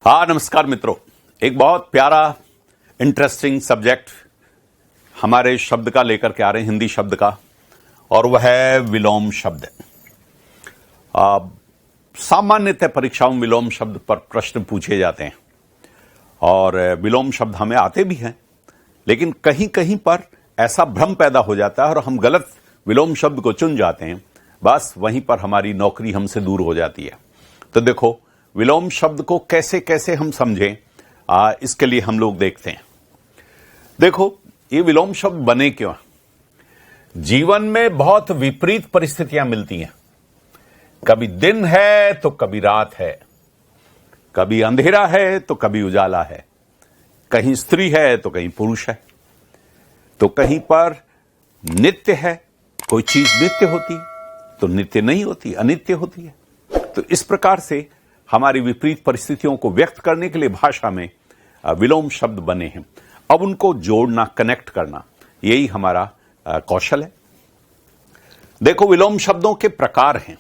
हाँ, नमस्कार मित्रों। एक बहुत प्यारा इंटरेस्टिंग सब्जेक्ट हमारे शब्द का लेकर के आ रहे हैं, हिंदी शब्द का, और वह है विलोम शब्द। सामान्यतः परीक्षाओं में विलोम शब्द पर प्रश्न पूछे जाते हैं और विलोम शब्द हमें आते भी हैं, लेकिन कहीं कहीं पर ऐसा भ्रम पैदा हो जाता है और हम गलत विलोम शब्द को चुन जाते हैं। बस वहीं पर हमारी नौकरी हमसे दूर हो जाती है। तो देखो, विलोम शब्द को कैसे कैसे हम समझें, इसके लिए हम लोग देखते हैं। देखो, ये विलोम शब्द बने क्यों? जीवन में बहुत विपरीत परिस्थितियां मिलती हैं। कभी दिन है तो कभी रात है, कभी अंधेरा है तो कभी उजाला है, कहीं स्त्री है तो कहीं पुरुष है, तो कहीं पर नित्य है, कोई चीज नित्य होती है तो नित्य नहीं होती, अनित्य होती है। तो इस प्रकार से हमारी विपरीत परिस्थितियों को व्यक्त करने के लिए भाषा में विलोम शब्द बने हैं। अब उनको जोड़ना, कनेक्ट करना, यही हमारा कौशल है। देखो, विलोम शब्दों के प्रकार हैं,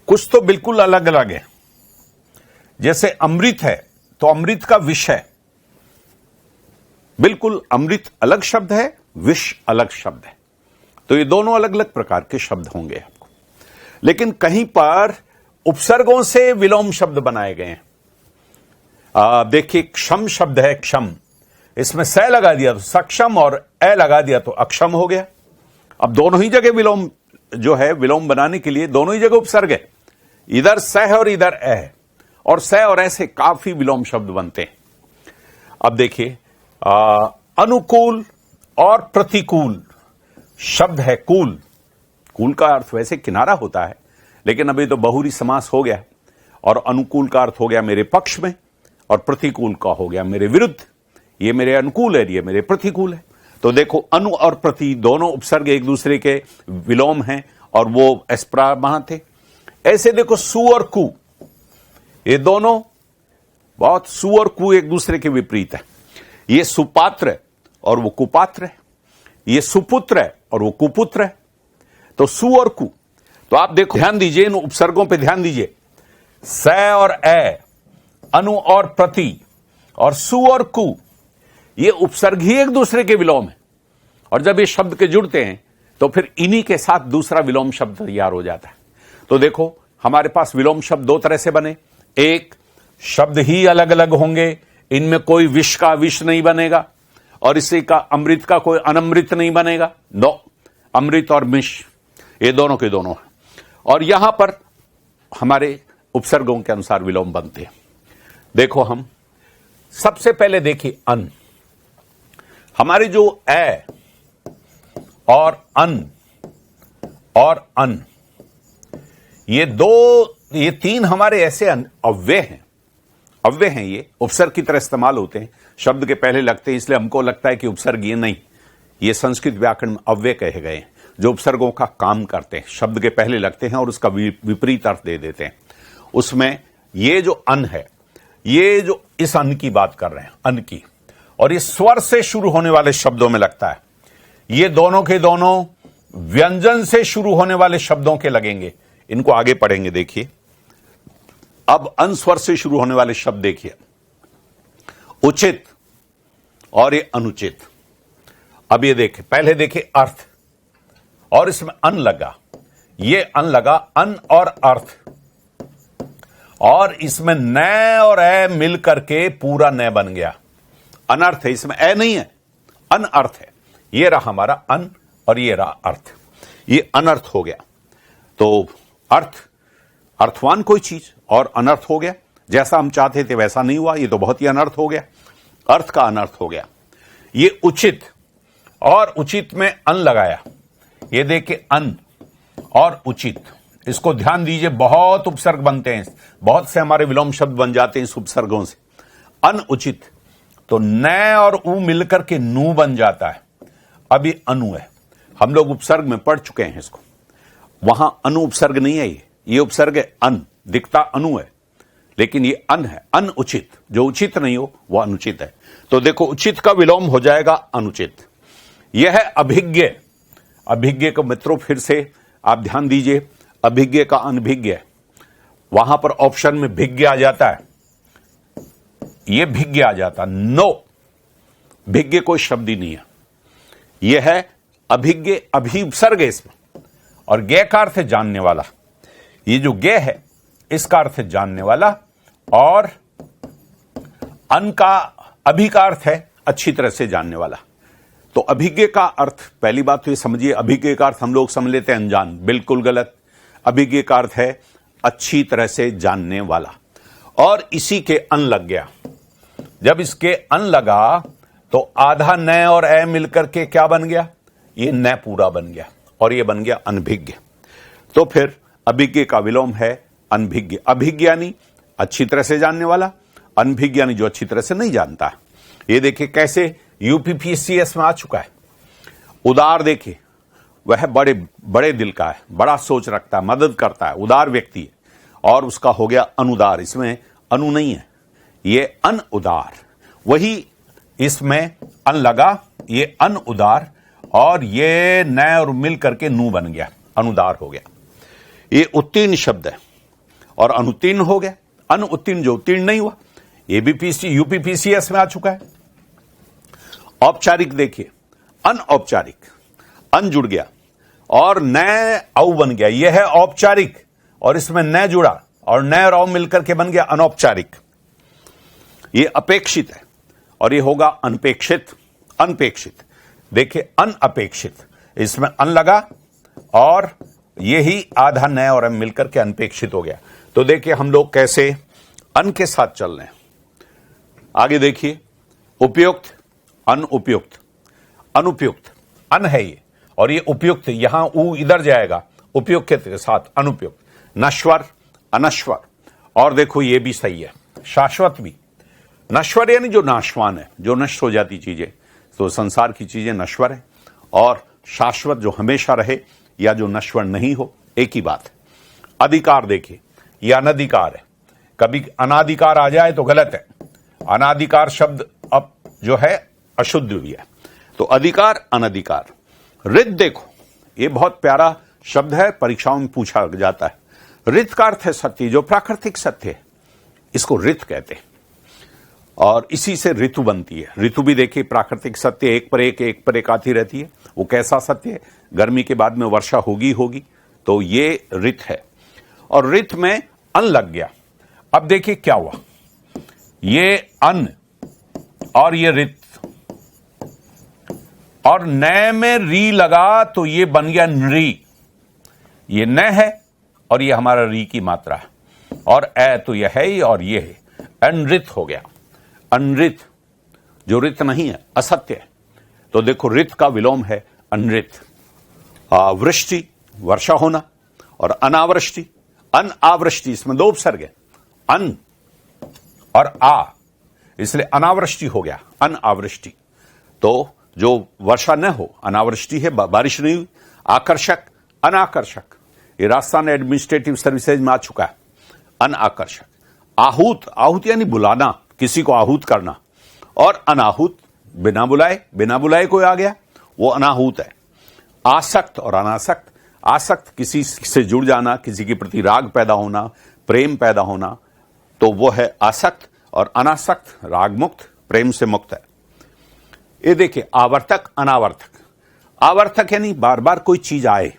कुछ तो बिल्कुल अलग अलग है। जैसे अमृत है तो अमृत का विष है, बिल्कुल अमृत अलग शब्द है, विष अलग शब्द है। तो ये दोनों अलग अलग प्रकार के शब्द होंगे आपको। लेकिन कहीं पर उपसर्गों से विलोम शब्द बनाए गए हैं। देखिए, क्षम शब्द है, क्षम, इसमें स लगा दिया तो सक्षम और ए लगा दिया तो अक्षम हो गया। अब दोनों ही जगह विलोम जो है, विलोम बनाने के लिए दोनों ही जगह उपसर्ग है, इधर स है और इधर ए है, और स और ए से काफी विलोम शब्द बनते हैं। अब देखिए, अनुकूल और प्रतिकूल शब्द है कूल। कूल का अर्थ वैसे किनारा होता है, लेकिन अभी तो बहुरी समास हो गया और अनुकूल का अर्थ हो गया मेरे पक्ष में और प्रतिकूल का हो गया मेरे विरुद्ध। ये मेरे अनुकूल है, ये मेरे प्रतिकूल है। तो देखो, अनु और प्रति दोनों उपसर्ग एक दूसरे के विलोम हैं और वो एस्प्रा थे। ऐसे देखो, सु और कु, ये दोनों बहुत, सु और कु एक दूसरे के विपरीत है। ये सुपात्र है और वो कुपात्र है, ये सुपुत्र है और वो कुपुत्र है। तो सु और कु, तो आप देखो, ध्यान दीजिए, इन उपसर्गों पे ध्यान दीजिए। स और ए, अनु और प्रति, और सु और कु, ये उपसर्ग ही एक दूसरे के विलोम है। और जब ये शब्द के जुड़ते हैं तो फिर इन्हीं के साथ दूसरा विलोम शब्द तैयार हो जाता है। तो देखो, हमारे पास विलोम शब्द दो तरह से बने। एक, शब्द ही अलग अलग होंगे, इनमें कोई विष का विष नहीं बनेगा और इसी का अमृत का कोई अनमृत नहीं बनेगा। दो, अमृत और मिश, ये दोनों के दोनों हैं। और यहां पर हमारे उपसर्गों के अनुसार विलोम बनते हैं। देखो, हम सबसे पहले देखिए अन। हमारे जो ए और अन, ये तीन हमारे ऐसे अव्यय हैं। ये उपसर्ग की तरह इस्तेमाल होते हैं, शब्द के पहले लगते हैं, इसलिए हमको लगता है कि उपसर्ग ये नहीं। ये संस्कृत व्याकरण में अव्यय कहे गए हैं, जो उपसर्गों का काम करते हैं, शब्द के पहले लगते हैं और उसका विपरीत अर्थ दे देते हैं। उसमें ये जो अन है, ये जो इस अन की बात कर रहे हैं, अन की, और ये स्वर से शुरू होने वाले शब्दों में लगता है। ये दोनों के दोनों व्यंजन से शुरू होने वाले शब्दों के लगेंगे। इनको आगे पढ़ेंगे। देखिए, अब अन स्वर से शुरू होने वाले शब्द देखिए, उचित और ये अनुचित। अब ये देखें, पहले देखिए अर्थ, और इसमें अन लगा, ये अन लगा, अन और अर्थ, और इसमें न और ए मिल करके पूरा न बन गया। अनर्थ है, इसमें ए नहीं है, अनअर्थ है। ये रहा हमारा अन और ये रहा अर्थ, ये अनर्थ हो गया। तो अर्थ, अर्थवान कोई चीज, और अनर्थ हो गया। जैसा हम चाहते थे वैसा नहीं हुआ, ये तो बहुत ही अनर्थ हो गया, अर्थ का अनर्थ हो गया। ये उचित, और उचित में अन लगाया, ये देखिए अन और उचित। इसको ध्यान दीजिए, बहुत उपसर्ग बनते हैं, बहुत से हमारे विलोम शब्द बन जाते हैं इस उपसर्गों से। अन उचित, तो न और उ मिलकर के नू बन जाता है। अब ये अनु है, हम लोग उपसर्ग में पढ़ चुके हैं इसको, वहां अनु उपसर्ग नहीं है। ये उपसर्ग है अन, दिखता अनु है, लेकिन ये अन है, अन उचित। जो उचित नहीं हो वो अनुचित है। तो देखो, उचित का विलोम हो जाएगा अनुचित। यह है अभिज्ञ। अभिज्ञ को मित्रों फिर से आप ध्यान दीजिए, अभिज्ञ का अनभिज्ञ, वहां पर ऑप्शन में भिज्ञ आ जाता है, ये भिज्ञ आ जाता। नो, भिज्ञ कोई शब्द ही नहीं है, यह है अभिज्ञ, अभी उपसर्ग है इसमें, और ज्ञ का अर्थ है जानने वाला। ये जो ज्ञ है इसका अर्थ है जानने वाला, और अन का अभि का अर्थ है अच्छी तरह से जानने वाला। तो अभिज्ञ का अर्थ, पहली बात तो ये समझिए, अभिज्ञ का अर्थ हम लोग समझ लेते हैं अनजान, बिल्कुल गलत। अभिज्ञ का अर्थ है अच्छी तरह से जानने वाला, और इसी के अन लग गया। जब इसके अन लगा तो आधा न और ए मिलकर के क्या बन गया, ये न पूरा बन गया, और ये बन गया अनभिज्ञ। तो फिर अभिज्ञ का विलोम है अनभिज्ञ। अभिज्ञ यानी अच्छी तरह से जानने वाला, अनभिज्ञ यानी जो अच्छी तरह से नहीं जानता। ये देखिए कैसे यूपीपीसीएस में आ चुका है। उदार देखिए, वह बड़े बड़े दिल का है, बड़ा सोच रखता है, मदद करता है, उदार व्यक्ति है, और उसका हो गया अनुदार। इसमें अनु नहीं है, ये अन उदार। वही इसमें अन लगा, ये अन उदार, और ये न और मिल करके नू बन गया, अनुदार हो गया। ये उत्तीर्ण शब्द है और अनुत्तीर्ण हो गया। अन उत्तीर्ण जो उत्तीर्ण नहीं हुआ, एबीपीसी यूपीपीसीएस में आ चुका है। औपचारिक देखिए, अनऔपचारिक, अन जुड़ गया और न औ बन गया, यह है औपचारिक, और इसमें न जुड़ा और न और औ मिलकर के बन गया अनौपचारिक। ये अपेक्षित है और ये होगा अनपेक्षित। अनपेक्षित देखिए, अनअपेक्षित, इसमें अन लगा और यही आधा न और एम मिलकर के अनपेक्षित हो गया। तो देखिए हम लोग कैसे अन के साथ चल रहे हैं। आगे देखिए, उपयुक्त, अनुपयुक्त, अनुपयुक्त, अन है ये, और ये उपयुक्त, यहां ऊ इधर जाएगा, उपयुक्त के साथ अनुपयुक्त। नश्वर, अनश्वर, और देखो ये भी सही है, शाश्वत भी। नश्वर यानी जो नाशवान है, जो नष्ट हो जाती चीजें, तो संसार की चीजें नश्वर है, और शाश्वत जो हमेशा रहे या जो नश्वर नहीं हो, एक ही बात है। अधिकार देखिए, यह अनधिकार है, कभी अनाधिकार आ जाए तो गलत है। अनाधिकार शब्द अब जो है अशुद्ध भी है। तो अधिकार, अनधिकार। रित देखो, ये बहुत प्यारा शब्द है, परीक्षाओं में पूछा जाता है। रित का अर्थ है सत्य, जो प्राकृतिक सत्य है, इसको रित कहते हैं, और इसी से ऋतु बनती है। ऋतु भी देखिए प्राकृतिक सत्य, एक पर एक आती रहती है। वो कैसा सत्य है, गर्मी के बाद में वर्षा होगी होगी, तो ये ऋत है। और ऋत में अन लग गया। अब देखिए क्या हुआ, ये अन और ये ऋत, और न में री लगा तो ये बन गया नृ। ये न है और ये हमारा री की मात्रा है, और ए तो यह है ही और ये है, अनृत हो गया। अनृत जो रित नहीं है, असत्य है। तो देखो रित का विलोम है अनृत। वृष्टि, वर्षा होना, और अनावृष्टि, अनावृष्टि, इसमें दो उपसर्ग है, अन और आ, इसलिए अनावृष्टि हो गया, अनावृष्टि। तो जो वर्षा न हो, अनावृष्टि है, बारिश नहीं हुई। आकर्षक, अनाकर्षक, ये राजस्थान एडमिनिस्ट्रेटिव सर्विसेज में आ चुका है, अनाकर्षक। आहूत, आहूत यानी बुलाना, किसी को आहूत करना, और अनाहूत, बिना बुलाए कोई आ गया, वो अनाहूत है। आसक्त और अनासक्त, आसक्त किसी से जुड़ जाना, किसी के प्रति राग पैदा होना, प्रेम पैदा होना, तो वो है आसक्त, और अनासक्त राग मुक्त, प्रेम से मुक्त है। ये देखिए आवर्तक, अनावर्तक। आवर्तक यानी बार बार कोई चीज आए,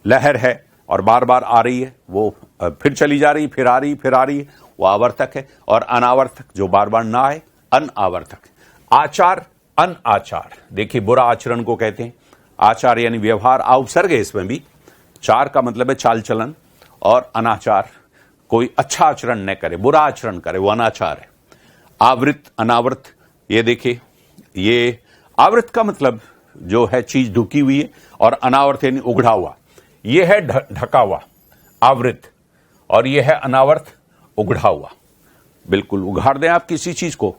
लहर है और बार बार आ रही है, वो फिर चली जा रही, फिर आ रही है, वो आवर्तक है। और अनावर्तक जो बार बार ना आए, अनावर्तक। आचार, अनाचार, देखिए बुरा आचरण को कहते हैं। आचार यानी व्यवहार, उपसर्ग है इसमें भी। चार का मतलब है चाल चलन, और अनाचार कोई अच्छा आचरण न करे, बुरा आचरण करे, वो अनाचार है। आवृत, अनावृत, ये देखिए, ये आवृत का मतलब जो है चीज ढुकी हुई है, और अनावृत यानी उघड़ा हुआ। ये है ढका हुआ, आवृत, और ये है अनावर्त, उघड़ा हुआ। बिल्कुल उघाड़ दें आप किसी चीज को,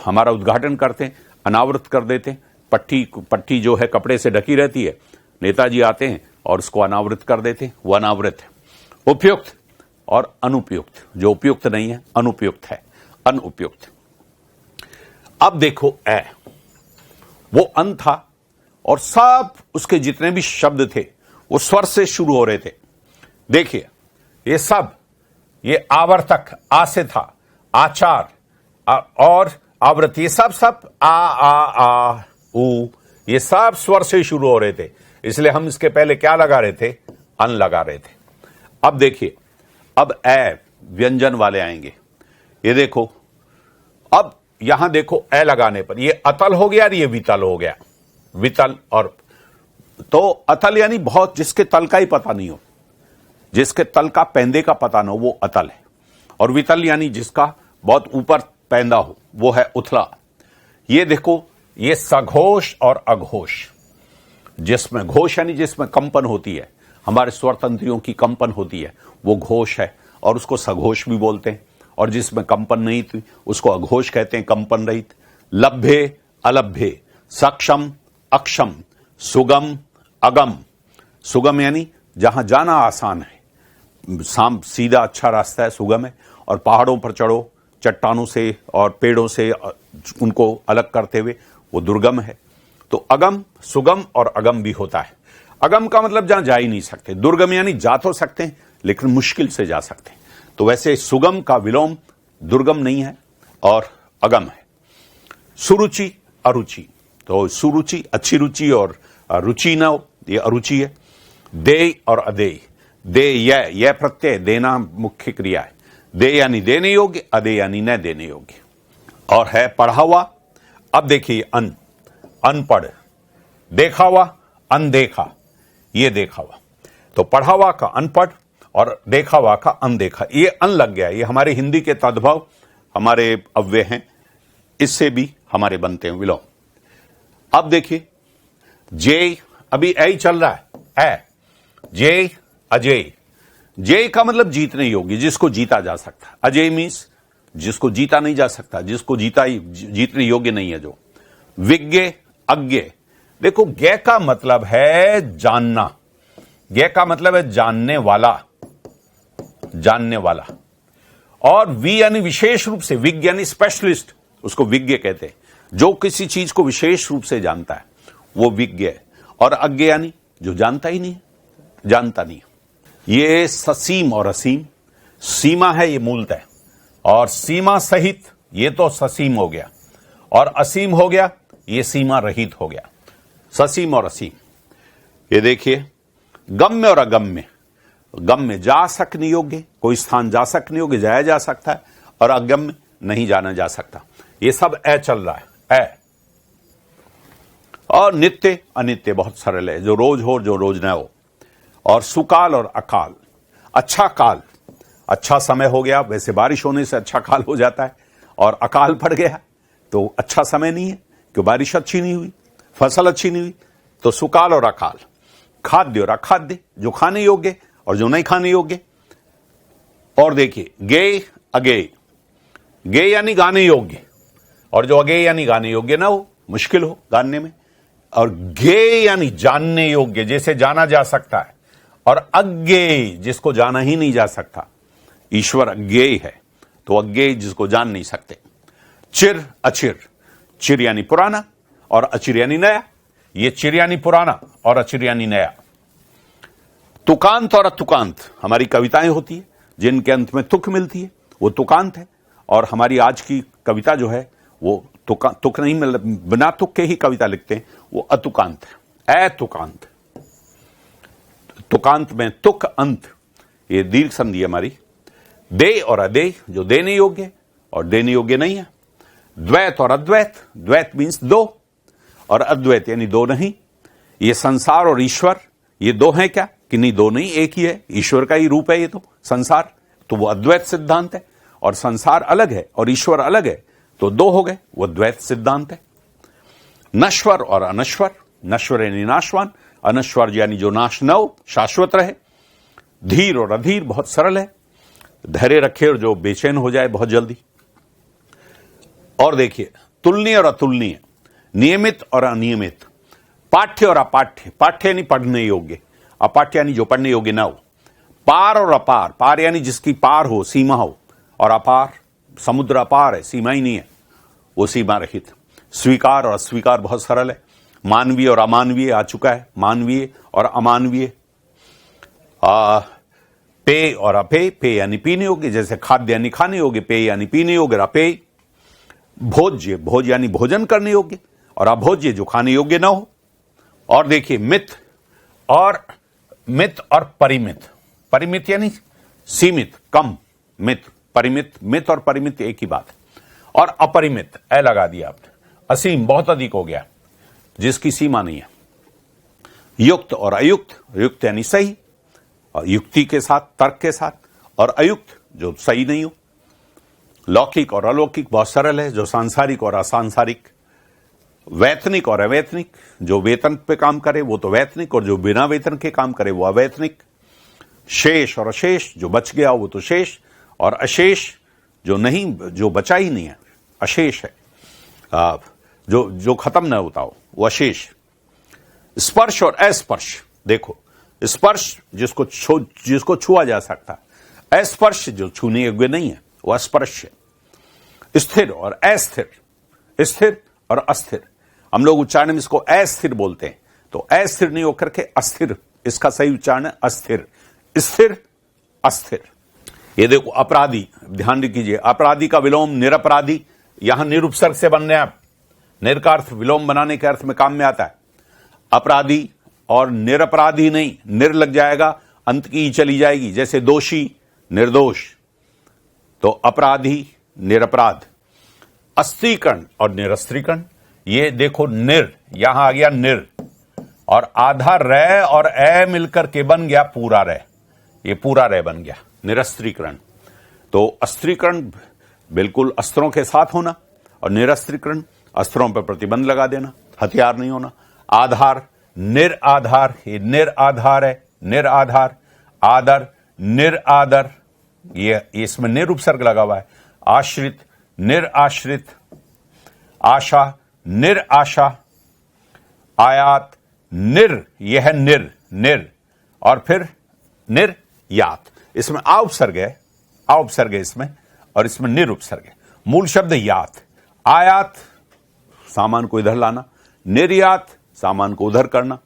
हमारा उद्घाटन करते हैं, अनावृत कर देते हैं। पट्टी जो है कपड़े से ढकी रहती है, नेताजी आते हैं और उसको अनावृत कर देते हैं, वो अनावृत है। उपयुक्त और अनुपयुक्त, जो उपयुक्त नहीं है अनुपयुक्त है, अनुपयुक्त। अब देखो ए, वो अन था, और सब उसके जितने भी शब्द थे वो स्वर से शुरू हो रहे थे। देखिए ये सब, ये आवर्तक, आ से था, आचार, और आवृत, ये सब आ उ, ये सब स्वर से शुरू हो रहे थे, इसलिए हम इसके पहले क्या लगा रहे थे, अन लगा रहे थे। अब देखिए, अब ए व्यंजन वाले आएंगे। ये देखो, अब यहां देखो ए लगाने पर ये अतल हो गया और ये वितल हो गया, वितल। और तो अतल यानी बहुत, जिसके तल का ही पता नहीं हो, जिसके तल का पैंदे का पता ना हो, वो अतल है। और वितल यानी जिसका बहुत ऊपर पैंदा हो, वो है उथला। ये देखो, ये सघोष और अघोष, जिसमें घोष यानी जिसमें कंपन होती है, हमारे स्वर तंत्रियों की कंपन होती है, वो घोष है और उसको सघोष भी बोलते हैं। और जिसमें कंपन नहीं थी उसको अघोष कहते हैं, कंपन रहित। लभ्य अलभ्य, सक्षम अक्षम, सुगम अगम। सुगम यानी जहां जाना आसान है, सीधा अच्छा रास्ता है, सुगम है। और पहाड़ों पर चढ़ो, चट्टानों से और पेड़ों से उनको अलग करते हुए, वो दुर्गम है। तो अगम, सुगम और अगम भी होता है। अगम का मतलब जहां जा ही नहीं सकते, दुर्गम यानी जा तो सकते हैं लेकिन मुश्किल से जा सकते हैं। तो वैसे सुगम का विलोम दुर्गम नहीं है और अगम है। सुरुचि अरुचि, तो सुरुचि अच्छी रुचि और रुचि न हो, ये अरुचि है। देय और अदेय, दे यह प्रत्यय देना मुख्य क्रिया है। दे यानी देने योग्य, अदे यानी न देने योग्य। और है पढ़ा हुआ। अब देखिए अनपढ़, देखा हुआ अनदेखा, ये देखा हुआ। तो पढ़ा हुआ का अनपढ़ और देखा हुआ का अनदेखा, ये अन लग गया। ये हमारे हिंदी के तद्भव, हमारे अव्यय हैं, इससे भी हमारे बनते हैं विलोम। अब देखिए, जे, अभी ऐ चल रहा है, ए, जे अजय। जय का मतलब जीतने योग्य, जिसको जीता जा सकता। अजय मीन्स जिसको जीता नहीं जा सकता, जिसको जीतने योग्य नहीं है जो। विज्ञ अज्ञ, देखो ज्ञ का मतलब है जानना, ज्ञ का मतलब है जानने वाला, जानने वाला। और वी यानी विशेष रूप से, विज्ञ यानी स्पेशलिस्ट, उसको विज्ञ कहते हैं। जो किसी चीज को विशेष रूप से जानता है वो विज्ञ है। और अज्ञ यानी जो जानता ही नहीं, जानता नहीं। ये ससीम और असीम, सीमा है ये मूलतः, और सीमा सहित ये तो ससीम हो गया, और असीम हो गया ये सीमा रहित हो गया। ससीम और असीम। ये देखिए, गम्य और अगम्य, गम्य जा सकने योग्य, कोई स्थान जा सकने योग्य, जाया जा सकता है, और अगम्य नहीं जाना जा सकता। ये सब ए चल रहा है, ए। और नित्य अनित्य बहुत सरल है, जो रोज हो जो रोज न हो। और सुकाल और अकाल, अच्छा काल, अच्छा समय हो गया, वैसे बारिश होने से अच्छा काल हो जाता है, और अकाल पड़ गया तो अच्छा समय नहीं है, क्यों बारिश अच्छी नहीं हुई, फसल अच्छी नहीं हुई, तो सुकाल और अकाल। खाद्य और अखाद्य, जो खाने योग्य और जो नहीं खाने योग्य। और देखिए, गेय अगेय, गेय यानी गाने योग्य, और जो अगेय यानी गाने योग्य ना हो, मुश्किल हो गाने में। और गेय यानी जानने योग्य, जैसे जाना जा सकता है। और अज्ञेय, जिसको जाना ही नहीं जा सकता। ईश्वर अज्ञेय है, तो अज्ञेय जिसको जान नहीं सकते। चिर अचिर, चिर यानी पुराना और अचिर यानी नया। ये चिर यानी पुराना और अचिर यानी नया। तुकांत और अतुकांत, हमारी कविताएं होती है जिनके अंत में तुक मिलती है, वो तुकांत है। और हमारी आज की कविता जो है वो तुक नहीं, मतलब बिना तुक के ही कविता लिखते हैं, वो अतुकांत है। अतुकांत, तुकांत में तुक अंत, ये दीर्घ संधि है हमारी। दे और अदे, जो देने योग्य और देने योग्य नहीं है। द्वैत और अद्वैत, द्वैत मीन्स दो, और अद्वैत यानी दो नहीं। ये संसार और ईश्वर, ये दो हैं क्या, कि नहीं, दो नहीं, एक ही है, ईश्वर का ही रूप है ये तो संसार, तो वो अद्वैत सिद्धांत है। और संसार अलग है और ईश्वर अलग है, तो दो हो गए, वो द्वैत सिद्धांत है। नश्वर और अनश्वर, नश्वर यानी नाशवान, अनश्वर यानी जो नाश न हो, शाश्वत रहे। धीर और अधीर, बहुत सरल है, धैर्य रखे और जो बेचैन हो जाए बहुत जल्दी। और देखिए, तुलनीय और अतुलनीय, नियमित और अनियमित, पाठ्य और अपाठ्य, पाठ्य यानी पढ़ने योग्य, अपाठ्य यानी जो पढ़ने योग्य ना हो। पार और अपार, पार यानी जिसकी पार हो, सीमा हो, और अपार, समुद्र अपार है, सीमा ही नहीं है, वो सीमा रहित। स्वीकार और अस्वीकार बहुत सरल है, मानवीय और अमानवीय आ चुका है, मानवीय और अमानवीय। पेय और अपेय, पेय यानी पीने योग्य, जैसे खाद्य यानी खाने योग्य, पेय यानी पीने योग्य, अपेय। भोज्य, भोज यानी भोजन करने योग्य, और अभोज्य जो खाने योग्य ना हो। और देखिए मित और परिमित। परिमित यानी सीमित, कम, मित, परिमित, मित और परिमित एक ही बात है। और अपरिमित, ए लगा दिया आपने, असीम, बहुत अधिक हो गया, जिसकी सीमा नहीं है। युक्त और अयुक्त, युक्त यानी सही, और युक्ति के साथ, तर्क के साथ, और अयुक्त जो सही नहीं हो। लौकिक और अलौकिक बहुत सरल है, जो सांसारिक और असांसारिक। वैतनिक और अवैतनिक, जो वेतन पे काम करे वो तो वैतनिक, और जो बिना वेतन के काम करे वो अवैतनिक। शेष और अशेष, जो बच गया वो तो शेष, और अशेष जो नहीं, जो बचा ही नहीं है, अशेष है, जो खत्म न होता हो वो अशेष। स्पर्श और अस्पर्श, देखो स्पर्श जिसको छुआ जा सकता है, अस्पर्श जो छूने योग्य नहीं है वो अस्पर्श है। स्थिर और अस्थिर, स्थिर और अस्थिर, हम लोग उच्चारण में इसको अस्थिर बोलते हैं, तो अस्थिर नहीं होकर के अस्थिर, इसका सही उच्चारण है अस्थिर। स्थिर, अस्थिर। ये देखो अपराधी, ध्यान कीजिए, अपराधी का विलोम निरपराधी, यहां निरुपसर्ग से बनने, आप निर का अर्थ विलोम बनाने के अर्थ में काम में आता है। अपराधी और निरपराधी नहीं, निर लग जाएगा, अंत की ई चली जाएगी, जैसे दोषी, निर्दोष, तो अपराधी, निरपराध। अस्त्रीकरण और निरस्त्रीकरण, ये देखो निर, यहां आ गया निर, और आधा रे और ए मिलकर के बन गया पूरा रे, ये पूरा रे बन गया, निरस्त्रीकरण। तो अस्त्रीकरण बिल्कुल अस्त्रों के साथ होना, और निरस्त्रीकरण अस्त्रों पर प्रतिबंध लगा देना, हथियार नहीं होना। आधार, निराधार, ये निराधार है, निराधार। आदर, निरादर, ये इसमें निरुपसर्ग लगा हुआ है। आश्रित, निराश्रित। आशा, निराशा। आयात, यह है निर, और फिर निर्यात, इसमें आ उपसर्ग है इसमें, और इसमें निरुपसर्ग है। मूल शब्द यात। आयात, सामान को इधर लाना, निर्यात, सामान को उधर करना।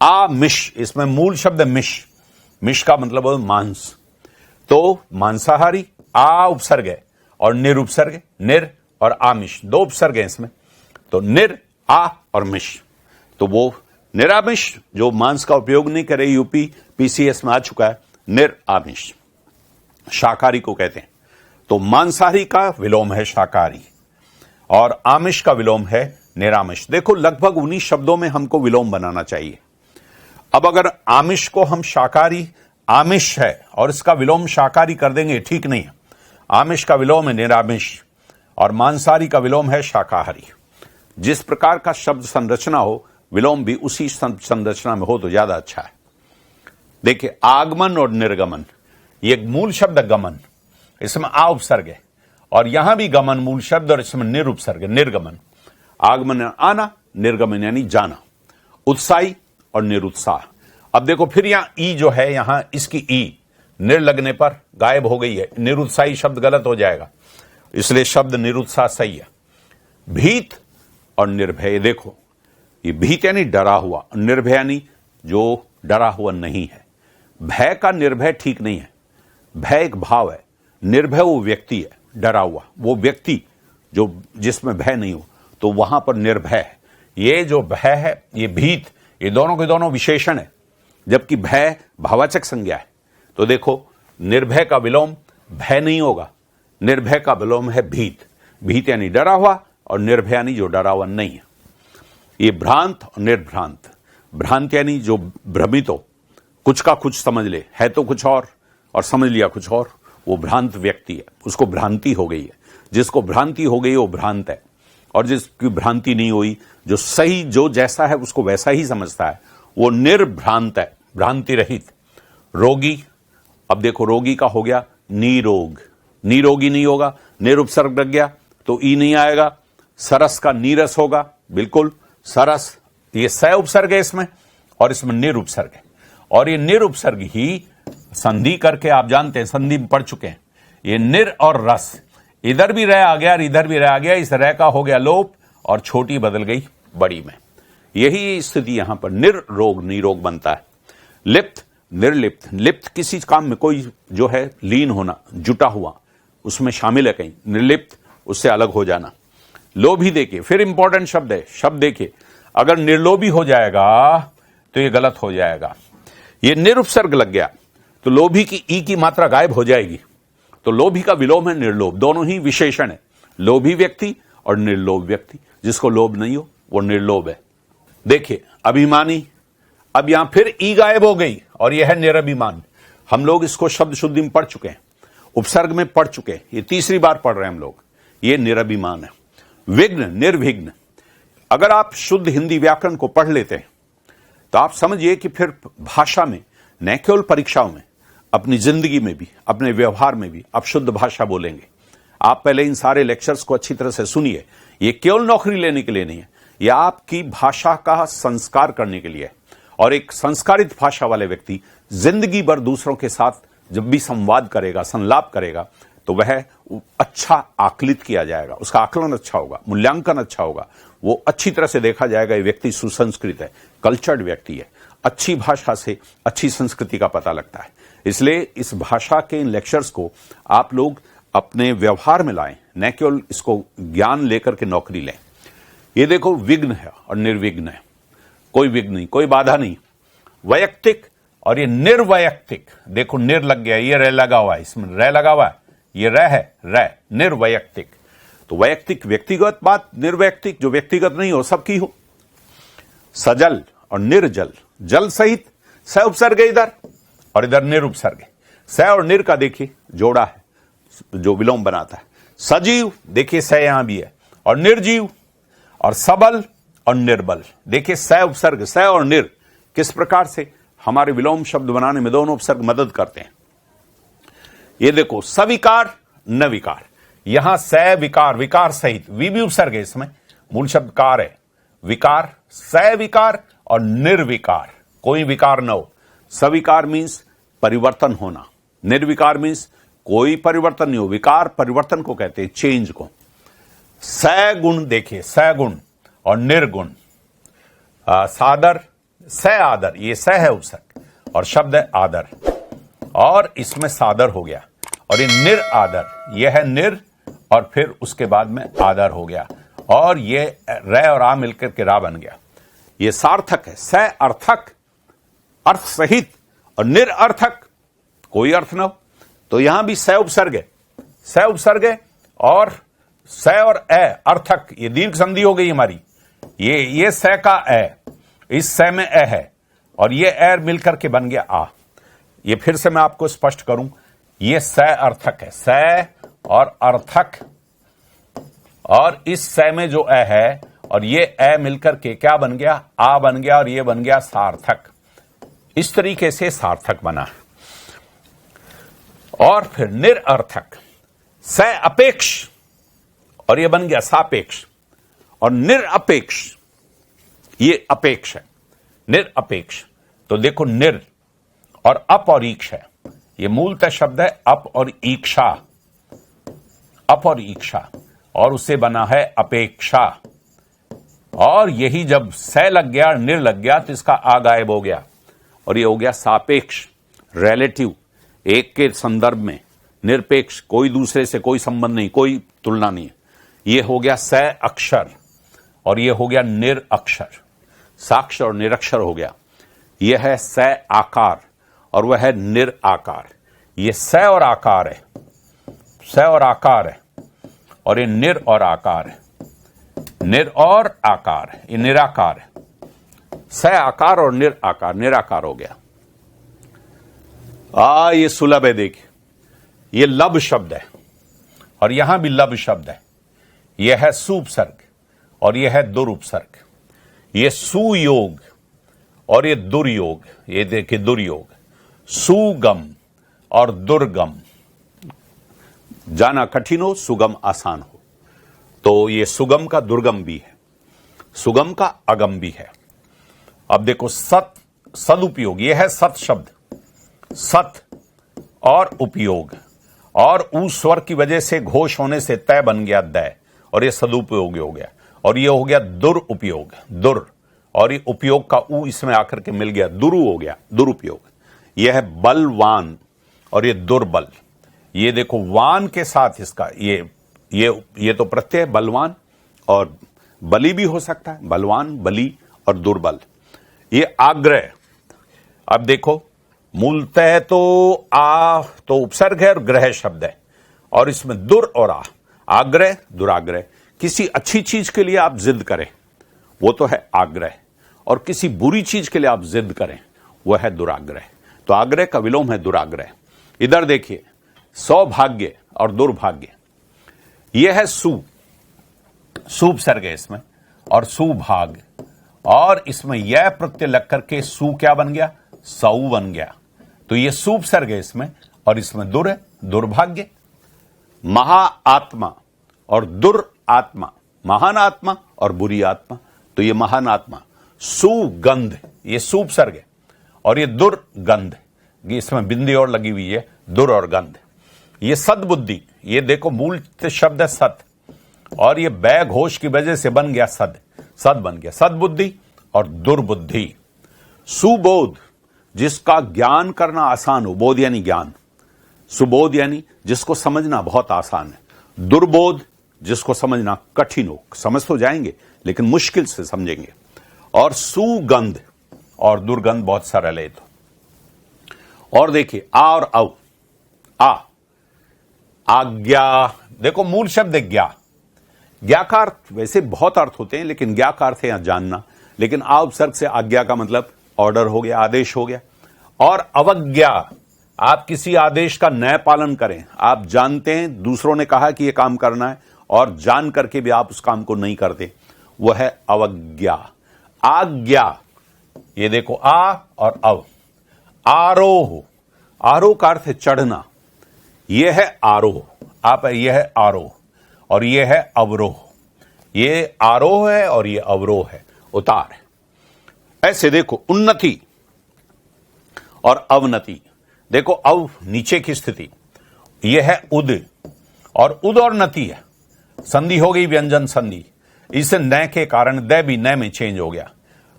आमिष, इसमें मूल शब्द मिष का मतलब है मांस, तो मांसाहारी, आ उपसर्ग है और निरुपसर्ग है, निर और आमिष, दो उपसर्ग है इसमें, तो निर, आ और मिष। तो वो निरामिष जो मांस का उपयोग नहीं करे, यूपी पीसीएस में आ चुका है, निरामिष शाकाहारी को कहते हैं। तो मांसाहारी का विलोम है शाकाहारी, और आमिष का विलोम है निरामिष। देखो लगभग 19 शब्दों में हमको विलोम बनाना चाहिए। अब अगर आमिष को हम शाकाहारी, आमिष है और इसका विलोम शाकाहारी कर देंगे, ठीक नहीं है। आमिष का विलोम है निरामिष, और मांसाहारी का विलोम है शाकाहारी। जिस प्रकार का शब्द संरचना हो, विलोम भी उसी संरचना में हो तो ज्यादा अच्छा है। देखिए आगमन और निर्गमन, ये मूल शब्द गमन, इसमें आ उपसर्ग है, और यहां भी गमन मूल शब्द, और इसमें निरुपसर्ग है, निर्गमन। आगमन आना, निर्गमन यानी जाना। उत्साही और निरुत्साह। अब देखो फिर यहां ई जो है, यहां इसकी ई निर लगने पर गायब हो गई है, निरुत्साही शब्द गलत हो जाएगा, इसलिए शब्द निरुत्साह सही है। भीत और निर्भय, देखो ये भीत यानी डरा हुआ, निर्भय यानी जो डरा हुआ नहीं है। भय का निर्भय ठीक नहीं है, भय एक भाव है, निर्भय वो व्यक्ति है, डरा हुआ वो व्यक्ति जो जिसमें भय नहीं हो, तो वहां पर निर्भय है। ये जो भय है, ये भीत, ये दोनों के दोनों विशेषण है, जबकि भय भावाचक संज्ञा है। तो देखो निर्भय का विलोम भय नहीं होगा, निर्भय का विलोम है भीत। भीत यानी डरा हुआ, और निर्भय यानी जो डरा हुआ नहीं है। ये भ्रांत और निर्भ्रांत, भ्रांत यानी जो भ्रमित हो, कुछ का कुछ समझ ले, है तो कुछ और समझ लिया कुछ और, वो भ्रांत व्यक्ति है, उसको भ्रांति हो गई है। जिसको भ्रांति हो गई वो भ्रांत है, और जिसकी भ्रांति नहीं हुई, जो सही जो जैसा है उसको वैसा ही समझता है, वो निर्भ्रांत है, भ्रांति रहित। रोगी, अब देखो रोगी का हो गया निरोग, निरोगी नहीं होगा, निरुपसर्ग लग गया तो ई नहीं आएगा। सरस का नीरस होगा, बिल्कुल सरस, ये स उपसर्ग है इसमें, और इसमें निरुपसर्ग है, और ये निरुपसर्ग ही संधि करके, आप जानते हैं संधि पढ़ चुके हैं, ये निर और रस, इधर भी रह आ गया और इधर भी रह आ गया, इस रह का हो गया लोप और छोटी बदल गई बड़ी में। यही स्थिति यहां पर निरोग, निरोग बनता है। लिप्त, निर्लिप्त, लिप्त किसी काम में कोई जो है लीन होना, जुटा हुआ, उसमें शामिल है कहीं, निर्लिप्त उससे अलग हो जाना। लोभी देखिए, फिर इंपॉर्टेंट शब्द है, शब्द देखिए, अगर निर्लोभी हो जाएगा तो ये गलत हो जाएगा। ये निरुपसर्ग लग गया तो लोभी की ई की मात्रा गायब हो जाएगी। तो लोभी का विलोम है निर्लोभ, दोनों ही विशेषण है, लोभी व्यक्ति और निर्लोभ व्यक्ति। जिसको लोभ नहीं हो वो निर्लोभ है। देखिए अभिमानी, अब यहां फिर ई गायब हो गई और यह है निरभिमान। हम लोग इसको शब्द शुद्धि में पढ़ चुके हैं, उपसर्ग में पढ़ चुके हैं, ये तीसरी बार पढ़ रहे हैं हम लोग। ये निरभिमान है। विघ्न, निर्विघ्न, अगर आप शुद्ध हिंदी व्याकरण को पढ़ लेते हैं तो आप समझिए कि फिर भाषा में, न केवल परीक्षाओं में, अपनी जिंदगी में भी, अपने व्यवहार में भी आप शुद्ध भाषा बोलेंगे। आप पहले इन सारे लेक्चर्स को अच्छी तरह से सुनिए। ये केवल नौकरी लेने के लिए नहीं है, यह आपकी भाषा का संस्कार करने के लिए है। और एक संस्कारित भाषा वाले व्यक्ति जिंदगी भर दूसरों के साथ जब भी संवाद करेगा, संलाप करेगा, तो वह अच्छा आकलित किया जाएगा, उसका आकलन अच्छा होगा, मूल्यांकन अच्छा होगा, वो अच्छी तरह से देखा जाएगा ये व्यक्ति सुसंस्कृत है, कल्चर्ड व्यक्ति है। अच्छी भाषा से अच्छी संस्कृति का पता लगता है। इसलिए इस भाषा के इन लेक्चर्स को आप लोग अपने व्यवहार में लाएं, न केवल इसको ज्ञान लेकर के नौकरी लें। ये देखो विघ्न है और निर्विघ्न है, कोई विघ्न नहीं, कोई बाधा नहीं। वैयक्तिक और ये निर्वैयक्तिक, देखो निर लग गया, ये रे लगा हुआ है, इसमें रे लगा हुआ है, ये रे है, रे, निर्वैयक्तिक। तो वैयक्तिक व्यक्तिगत बात, निर्वैयक्तिक जो व्यक्तिगत नहीं हो, सबकी हो। सजल और निर्जल, जल सहित स उपसर्ग इधर और इधर निरुपसर्ग। स और निर का देखिए जोड़ा है जो विलोम बनाता है। सजीव, देखिए स यहां भी है, और निर्जीव, और सबल और निर्बल, देखिए स उपसर्ग, स और निर किस प्रकार से हमारे विलोम शब्द बनाने में दोनों उपसर्ग मदद करते हैं। ये देखो सविकार, नविकार, यहां स विकार, विकार सहित, वी भी उपसर्ग है इसमें, मूल शब्द कार है। विकार, सविकार और निर्विकार, कोई विकार न हो। सविकार मीन्स परिवर्तन होना, निर्विकार मीन्स कोई परिवर्तन नहीं हो। विकार परिवर्तन को कहते हैं, चेंज को। सगुण, देखिए सगुण और निर्गुण। सादर, स आदर, ये स है उपसर्ग और शब्द है आदर, और इसमें सादर हो गया। और ये निर आदर, यह है निर और फिर उसके बाद में आदर हो गया, और ये रे और आ मिलकर के रा बन गया। ये सार्थक है, स अर्थक, अर्थ सहित, और निरअर्थक, कोई अर्थ न हो। तो यहां भी स उपसर्ग है, स उपसर्ग है, और स और ए अर्थक, ये दीर्घ संधि हो गई हमारी। ये स का ए, इस स में ए है, और ये ए मिलकर के बन गया आ। ये फिर से मैं आपको स्पष्ट करूं, ये स अर्थक है, स और अर्थक, और इस स में जो ए है और ये ए मिलकर के क्या बन गया, आ बन गया, और ये बन गया सार्थक। इस तरीके से सार्थक बना। और फिर निरअर्थक, स अपेक्ष, और ये बन गया सापेक्ष, और निरअपेक्ष, ये अपेक्ष है, निरअपेक्ष। तो देखो निर और अप और ईक्ष है, ये मूलतः शब्द है अप और ईक्षा, अप और ईक्षा, और उससे बना है अपेक्षा। और यही जब स लग गया, निर लग गया, तो इसका आ गायब हो गया, और ये हो गया सापेक्ष, रिलेटिव, एक के संदर्भ में, निरपेक्ष, कोई दूसरे से कोई संबंध नहीं, कोई तुलना नहीं है। ये हो गया स अक्षर, और ये हो गया निर अक्षर, साक्षर और निरक्षर हो गया। यह है स आकार, और वह है निर आकार। ये स और आकार है, स और आकार है, और ये निर और आकार है, निर और आकार है, ये निराकार है। स आकार और निर आकार, निराकार हो गया। ये सुलभ है, देखिए ये लब शब्द है, और यहां भी लब शब्द है। यह है सुपसर्ग और यह है दुरुपसर्ग। ये सुयोग और ये दुर्योग, ये देखिए दुर्योग। सुगम और दुर्गम, जाना कठिन हो, सुगम आसान हो। तो ये सुगम का दुर्गम भी है, सुगम का अगम भी है। अब देखो सदुपयोग, यह है सत शब्द, सत और उपयोग, और उ स्वर की वजह से घोष होने से तय बन गया दय, और ये सदुपयोग हो गया। और ये हो गया दुरुपयोग, दुर, और ये उपयोग का उ इसमें आकर के मिल गया, दुरु हो गया, दुरुपयोग। यह है बलवान और ये दुर्बल। ये देखो वान के साथ इसका ये तो प्रत्यय बलवान, और बली भी हो सकता है, बलवान, बली और दुर्बल। ये आग्रह, अब देखो मूलतः तो आ तो उपसर्ग है और ग्रह शब्द है, और इसमें दुर और आग्रह, दुराग्रह। किसी अच्छी चीज के लिए आप जिद करें वो तो है आग्रह, और किसी बुरी चीज के लिए आप जिद करें वो है दुराग्रह। तो आग्रह का विलोम है दुराग्रह। इधर देखिए, सौभाग्य और दुर्भाग्य, यह है सुपसर्ग है इसमें, और सुभाग, और इसमें यह प्रत्यय लग करके सु क्या बन गया, सऊ बन गया। तो यह सुपसर्ग है इसमें, और इसमें दुर है, दुर्भाग्य। महाआत्मा और दुरात्मा, महान आत्मा और बुरी आत्मा। तो ये महान आत्मा, सुगंध, ये सुपसर्ग है, और ये दुर्गंध, इसमें बिंदी और लगी हुई है, दुर और गंध। ये सद्बुद्धि, ये देखो मूल शब्द है सत, और ये बै घोष की वजह से बन गया सद बन गया, सद्बुद्धि और दुर्बुद्धि। सुबोध, जिसका ज्ञान करना आसान हो, बोध यानी ज्ञान, सुबोध यानी जिसको समझना बहुत आसान है। दुर्बोध, जिसको समझना कठिन हो, समझ तो जाएंगे लेकिन मुश्किल से समझेंगे। और सुगंध और दुर्गंध बहुत सरल है। तो और देखिए आ और अव, आज्ञा, देखो मूल शब्द है ज्ञा। ज्ञा का अर्थ वैसे बहुत अर्थ होते हैं, लेकिन ज्ञा का अर्थ है यहां जानना, लेकिन आ उपसर्ग से आज्ञा का मतलब ऑर्डर हो गया, आदेश हो गया। और अवज्ञा, आप किसी आदेश का न्याय पालन करें, आप जानते हैं दूसरों ने कहा कि यह काम करना है और जान करके भी आप उस काम को नहीं करते, वह है अवज्ञा। आज्ञा, ये देखो आ और अव। आरोह, आरोह का अर्थ है चढ़ना, यह है आरोह, आप यह है आरोह, और यह है अवरोह। ये आरोह है और यह अवरोह है, उतार है। ऐसे देखो उन्नति और अवनति, देखो अव नीचे की स्थिति, यह है उद, और उद और नति है, संधि हो गई, व्यंजन संधि, इसे न के कारण द भी न में चेंज हो गया।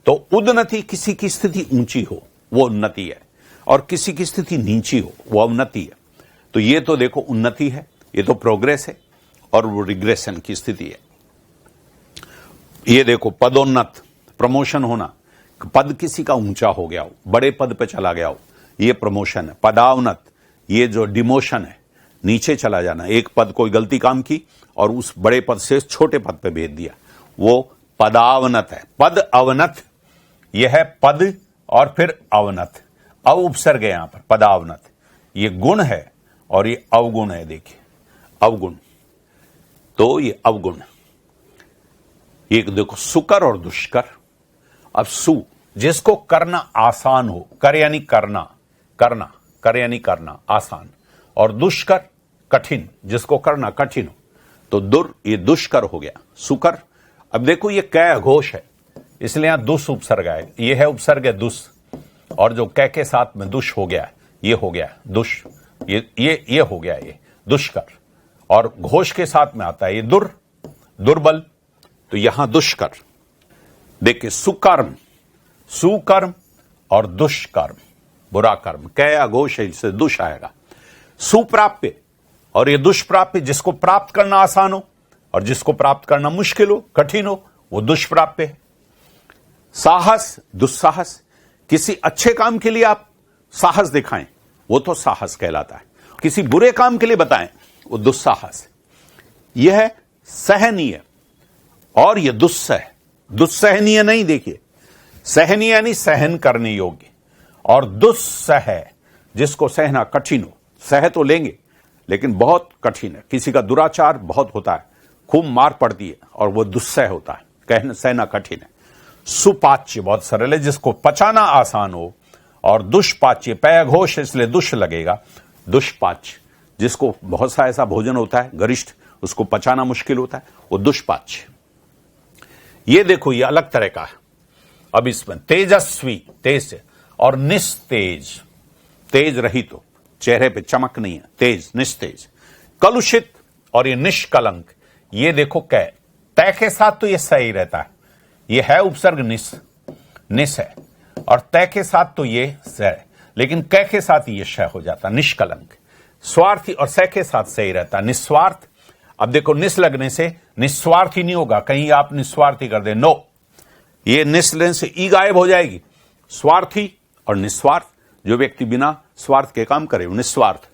तो उन्नति, किसी की स्थिति ऊंची हो वो उन्नति है, और किसी की स्थिति नीची हो वो अवनति है। तो ये तो देखो उन्नति है, ये तो प्रोग्रेस है, और वो रिग्रेशन की स्थिति है। ये देखो पदोन्नत, प्रमोशन होना, पद किसी का ऊंचा हो गया हो, बड़े पद पे चला गया हो, ये प्रमोशन है। पदावनत, ये जो डिमोशन है, नीचे चला जाना, एक पद कोई गलती काम की और उस बड़े पद से छोटे पद पे भेज दिया, वो पदावनत है। पद अवनत, यह है पद और फिर अवनत, अव उपसर्ग है यहां पर, पदावनत। ये गुण है और ये अवगुण है, देखिए अवगुण, तो ये अवगुण। एक देखो सुकर और दुष्कर। अब सु, जिसको करना आसान हो, कर यानी करना, करना, कर यानी करना आसान, और दुष्कर कठिन, जिसको करना कठिन हो, तो दुर, ये दुष्कर हो गया, सुकर। अब देखो ये कै घोष है, इसलिए यहां दुष उपसर्ग है, ये है उपसर्ग है दुष, और जो कै के साथ में दुष हो गया, ये हो गया दुष, ये हो गया ये दुष्कर, और घोष के साथ में आता है ये दुर, दुर्बल। तो यहां दुष्कर, देखिए सुकर्म, सुकर्म और दुष्कर्म, बुरा कर्म, कै अघोष है, इससे दुष आएगा। सुप्राप्य और ये दुष्प्राप्य, जिसको प्राप्त करना आसान हो और जिसको प्राप्त करना मुश्किल हो, कठिन हो, वो दुष्प्राप्य है। साहस, दुस्साहस, किसी अच्छे काम के लिए आप साहस दिखाएं वो तो साहस कहलाता है, किसी बुरे काम के लिए बताएं वो दुस्साहस। यह है सहनीय और यह दुस्सह, दुस्सहनीय नहीं, देखिए सहनीय यानी सहन करने योग्य, और दुस्सह जिसको सहना कठिन हो, सह तो लेंगे लेकिन बहुत कठिन है, किसी का दुराचार बहुत होता है, खूब मार पड़ती है और वो दुस्सह होता है, कहना सहना कठिन है। सुपाच्य बहुत सरल है, जिसको पचाना आसान हो, और दुष्पाच्य, पै घोष इसलिए दुष् लगेगा, दुष्पाच्य जिसको बहुत सा ऐसा भोजन होता है गरिष्ठ, उसको पचाना मुश्किल होता है, वो दुष्पाच्य। ये देखो ये अलग तरह का है। अब इसमें तेजस्वी, तेज और निस्तेज, तेज रहित हो, चेहरे पे चमक नहीं है, तेज, निस्तेज। कलुषित और ये निष्कलंक, ये देखो कै, तय के साथ तो ये सही रहता है, ये है उपसर्ग निस है, और तय के साथ तो ये स है, लेकिन कै के साथ ये श हो जाता, निष्कलंक। स्वार्थी और स के साथ सही रहता, निस्वार्थ। अब देखो निस लगने से निस्वार्थी नहीं होगा, कहीं आप निस्वार्थी कर दे, नो, ये निस लगने से ई गायब हो जाएगी। स्वार्थी और निस्वार्थ, जो व्यक्ति बिना स्वार्थ के काम करे वो निस्वार्थ।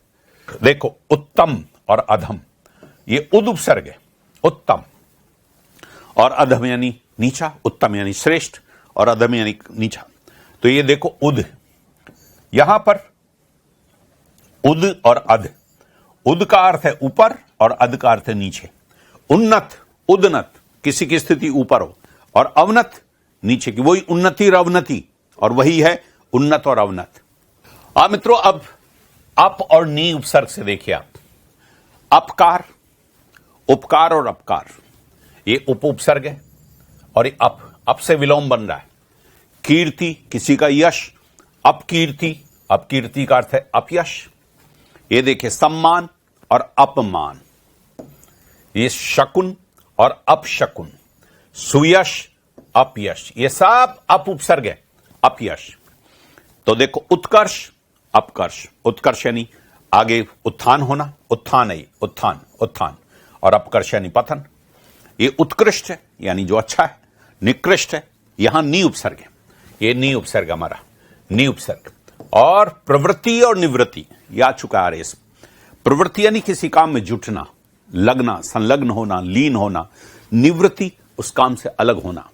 देखो उत्तम और अधम, ये उद उपसर्ग है, उत्तम, और अधम यानी नीचा, उत्तम यानी श्रेष्ठ और अधम यानी नीचा। तो ये देखो उद, यहां पर उद और अध, उद का अर्थ है ऊपर और अध का अर्थ है नीचे। उन्नत, उदनत, किसी की स्थिति ऊपर हो, और अवनत नीचे की, वही उन्नति और अवनति, और वही है उन्नत और अवनत। मित्रों, अब अप और नी उपसर्ग से देखिए आप, अपकार, उपकार और अपकार, ये उप उपसर्ग है, और ये अप से विलोम बन रहा है। कीर्ति, किसी का यश, अपकीर्ति, अपकीर्ति का अर्थ है अपयश। ये देखिए सम्मान और अपमान, ये शकुन और अपशकुन, सुयश, अपयश, ये सब अप उपसर्ग है, अपयश। तो देखो उत्कर्ष, अपकर्ष, उत्कर्ष यानी आगे उत्थान होना, उत्थान है, उत्थान, उत्थान, और अपकर्ष यानी पतन। ये उत्कृष्ट है यानी जो अच्छा है, निकृष्ट है, यहां नी उपसर्ग है, ये नी उपसर्ग हमारा, नी उपसर्ग। और प्रवृत्ति और निवृत्ति, ये आ चुका है आरेस। प्रवृत्ति यानी किसी काम में जुटना, लगना, संलग्न होना, लीन होना। निवृत्ति उस काम से अलग होना,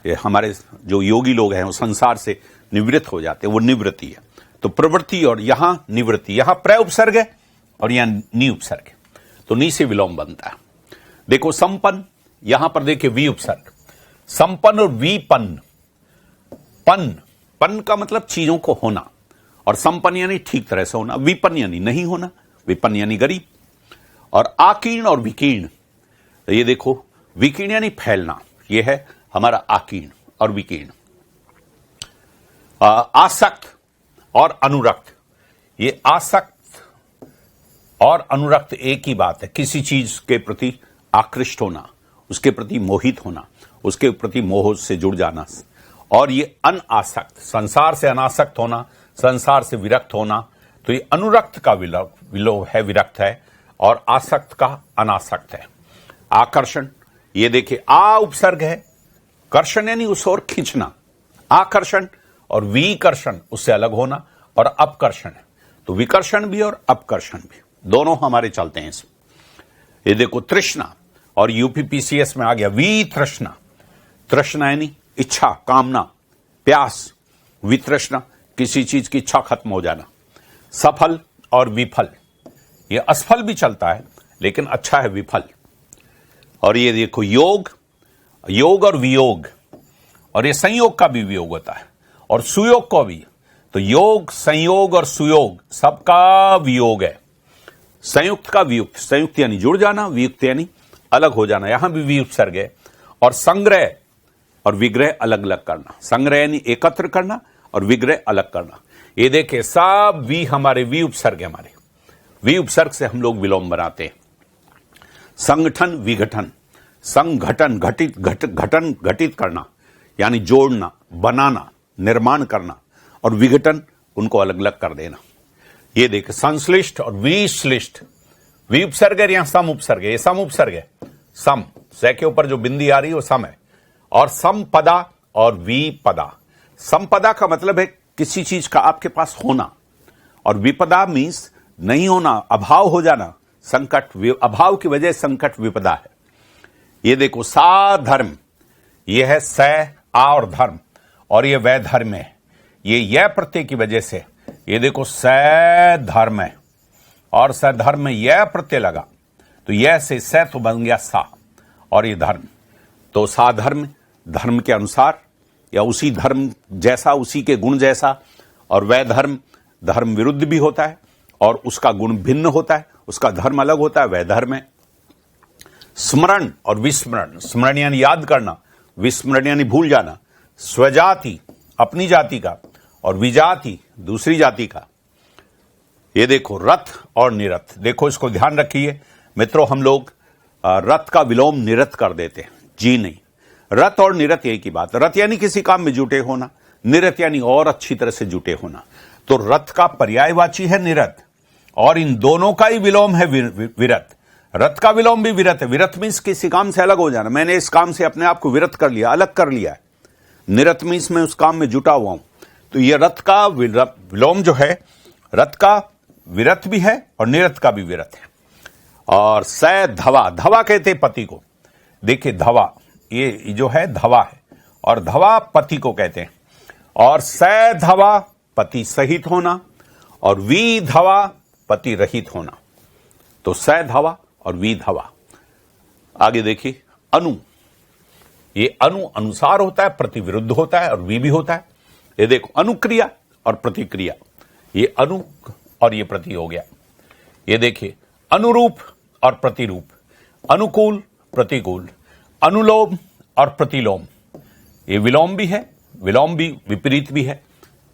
ये हमारे जो योगी लोग हैं वो संसार से निवृत्त हो जाते हैं, वो निवृत्ति है। तो प्रवृत्ति और यहां निवृत्ति, यहां प्र उपसर्ग है और यहां नी उपसर्ग है, तो नी से विलोम बनता है। देखो संपन्न, यहां पर देखिए वी उपसर्ग, संपन्न और विपन्न। पन, पन का मतलब चीजों को होना, और संपन्न यानी ठीक तरह से होना, विपन्न यानी नहीं होना, विपन्न यानी गरीब। और आकीर्ण और विकीर्ण, तो ये देखो विकीर्ण यानी फैलना, ये है हमारा आकीर्ण और विकीर्ण। आसक्त और अनुरक्त, ये आसक्त और अनुरक्त एक ही बात है, किसी चीज के प्रति आकृष्ट होना, उसके प्रति मोहित होना, उसके प्रति मोह से जुड़ जाना। और ये अनासक्त, संसार से अनासक्त होना, संसार से विरक्त होना। तो ये अनुरक्त का विलोम है, विरक्त है, और आसक्त का अनासक्त है। आकर्षण, ये देखिए आ उपसर्ग है, कर्षण यानी उस ओर खींचना, आकर्षण, और विकर्षण उससे अलग होना, और अपकर्षण है। तो विकर्षण भी और अपकर्षण भी दोनों हमारे चलते हैं इसमें। ये देखो तृष्णा, और यूपीपीसीएस में आ गया वितृष्णा। तृष्णा यानी इच्छा, कामना, प्यास। वितृष्णा किसी चीज की इच्छा खत्म हो जाना। सफल और विफल, ये असफल भी चलता है लेकिन अच्छा है विफल। और ये देखो योग, योग और वियोग, और ये संयोग का भी वियोग होता है, और सुयोग का भी। तो योग, संयोग और सुयोग सबका वियोग है। संयुक्त का वियुक्त, संयुक्त यानी जुड़ जाना, वियुक्त यानी अलग हो जाना, यहां भी वी उपसर्ग है। और संग्रह और विग्रह अलग अलग करना, संग्रह यानी एकत्र करना और विग्रह अलग करना। ये देखे सब वी हमारे वी उपसर्ग है, हमारे वी उपसर्ग से हम लोग विलोम बनाते हैं। संगठन, विघटन, संगठन, घटित, घटन, घटित करना यानी जोड़ना, बनाना, निर्माण करना, और विघटन उनको अलग अलग कर देना। ये देखे संश्लिष्ट और विश्लिष्ट, वी उपसर्ग है, यहां सम उपसर्ग है, ये सम उपसर्ग है, सम, से के ऊपर जो बिंदी आ रही है वो सम है। और संपदा और विपदा, संपदा का मतलब है किसी चीज का आपके पास होना, और विपदा मीन्स नहीं होना, अभाव हो जाना, संकट, अभाव की वजह संकट विपदा है। ये देखो साधर्म, ये है स आ और धर्म, और ये वै धर्म है, ये यह प्रत्यय की वजह से, ये देखो स धर्म है, और स धर्म में यह प्रत्यय लगा, तो यह से स तो बन गया सा, और ये धर्म। तो साधर्म धर्म के अनुसार या उसी धर्म जैसा, उसी के गुण जैसा, और वह धर्म, धर्म विरुद्ध भी होता है और उसका गुण भिन्न होता है, उसका धर्म अलग होता है, वह धर्म है। स्मरण और विस्मरण, स्मरण यानी याद करना, विस्मरण यानी भूल जाना। स्वजाति अपनी जाति का, और विजाति दूसरी जाति का। ये देखो रथ और निरथ, देखो इसको ध्यान रखिए मित्रों, हम लोग रथ का विलोम निरथ कर देते हैं, जी नहीं, रथ और निरथ एक ही बात। रथ यानी किसी काम में जुटे होना, निरथ यानी और अच्छी तरह से जुटे होना। तो रथ का पर्यायवाची है निरथ, और इन दोनों का ही विलोम है विरथ। रथ का विलोम भी विरत है। विरत मीन्स किसी काम से अलग हो जाना, मैंने इस काम से अपने आप को विरत कर लिया, अलग कर लिया है। निरत मीन्स मैं उस काम में जुटा हुआ हूं। तो ये रथ का विलोम जो है, रथ का विरत भी है और निरत का भी विरत है। और स धवा, धवा कहते पति को। देखिए धवा, ये जो है धवा है, और धवा पति को कहते हैं। और स धवा पति सहित होना, और वी धवा पति रहित होना। तो स धवा और वी धवा। आगे देखिए अनु, ये अनु अनुसार होता है, प्रति विरुद्ध होता है, और वी भी होता है। ये देखो अनुक्रिया और प्रतिक्रिया, ये अनु और ये प्रति हो गया। ये देखिए अनुरूप और प्रतिरूप, अनुकूल प्रतिकूल, अनुलोम और प्रतिलोम। ये विलोम भी है, विलोम भी विपरीत भी है।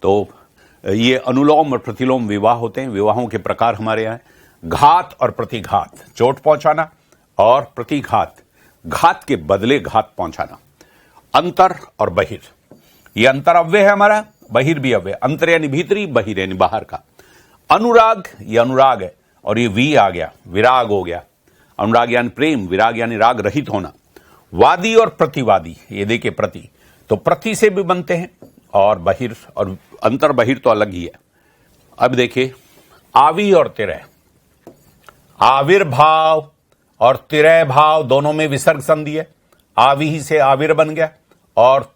तो ये अनुलोम और प्रतिलोम विवाह होते हैं। विवाहों के प्रकार हमारे यहाँ घात और प्रतिघात, चोट पहुंचाना, और प्रतिघात, घात के बदले घात पहुंचाना। अंतर और बहिर, ये अंतर अव्यय है हमारा, बहिर भी अव्यय। अंतर यानी भीतरी, बहिर यानी बाहर का। अनुराग, ये अनुराग है, और ये वी आ गया, विराग हो गया। अनुराग यानी प्रेम, विराग यानी राग रहित होना। वादी और प्रतिवादी, ये देखिए प्रति, तो प्रति से भी बनते हैं, और बहिर और अंतर बहिर तो अलग ही है। अब देखिए आवि और तिरय, आविर्भाव और तिरय भाव दोनों में विसर्ग संधि है। आवि ही से आविर बन गया, और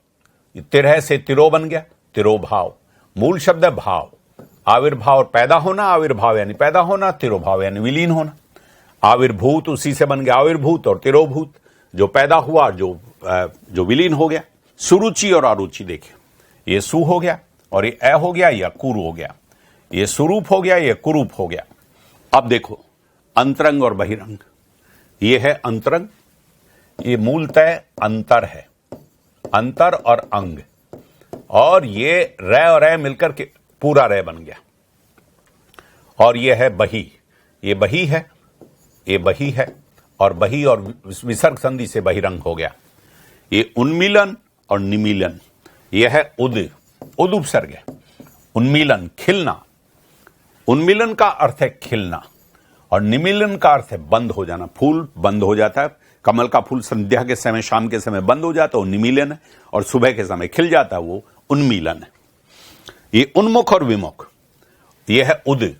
तिरह से तिरो बन गया, तिरोभाव। मूल शब्द है भाव। आविर्भाव और पैदा होना, आविर्भाव यानी पैदा होना, तिरोभाव यानी विलीन होना। आविर्भूत उसी से बन गया आविर्भूत, और तिरोभूत जो पैदा हुआ, जो विलीन हो गया। सुरुचि और अरुचि, देखिए ये सु हो गया और ये ए हो गया, या कुरु हो गया। ये सुरूप हो गया, ये कुरूप हो गया। अब देखो अंतरंग और बहिरंग, ये है अंतरंग, ये मूलतः अंतर है, अंतर और अंग, और ये रे और रे मिलकर के पूरा रे बन गया। और ये है बही, ये बही है, ये बही है, और बही और विसर्ग संधि से बहिरंग हो गया। ये उन्मीलन और निमीलन, ये है उद, उद उपसर्ग है। उन्मीलन खिलना, उन्मीलन का अर्थ है खिलना, और निमीलन का अर्थ है बंद हो जाना। फूल बंद हो जाता है, कमल का फूल संध्या के समय, शाम के समय बंद हो जाता है, वो निमीलन है, और सुबह के समय खिल जाता है, वो उन्मीलन है। ये उन्मुख और विमुख, ये है उद,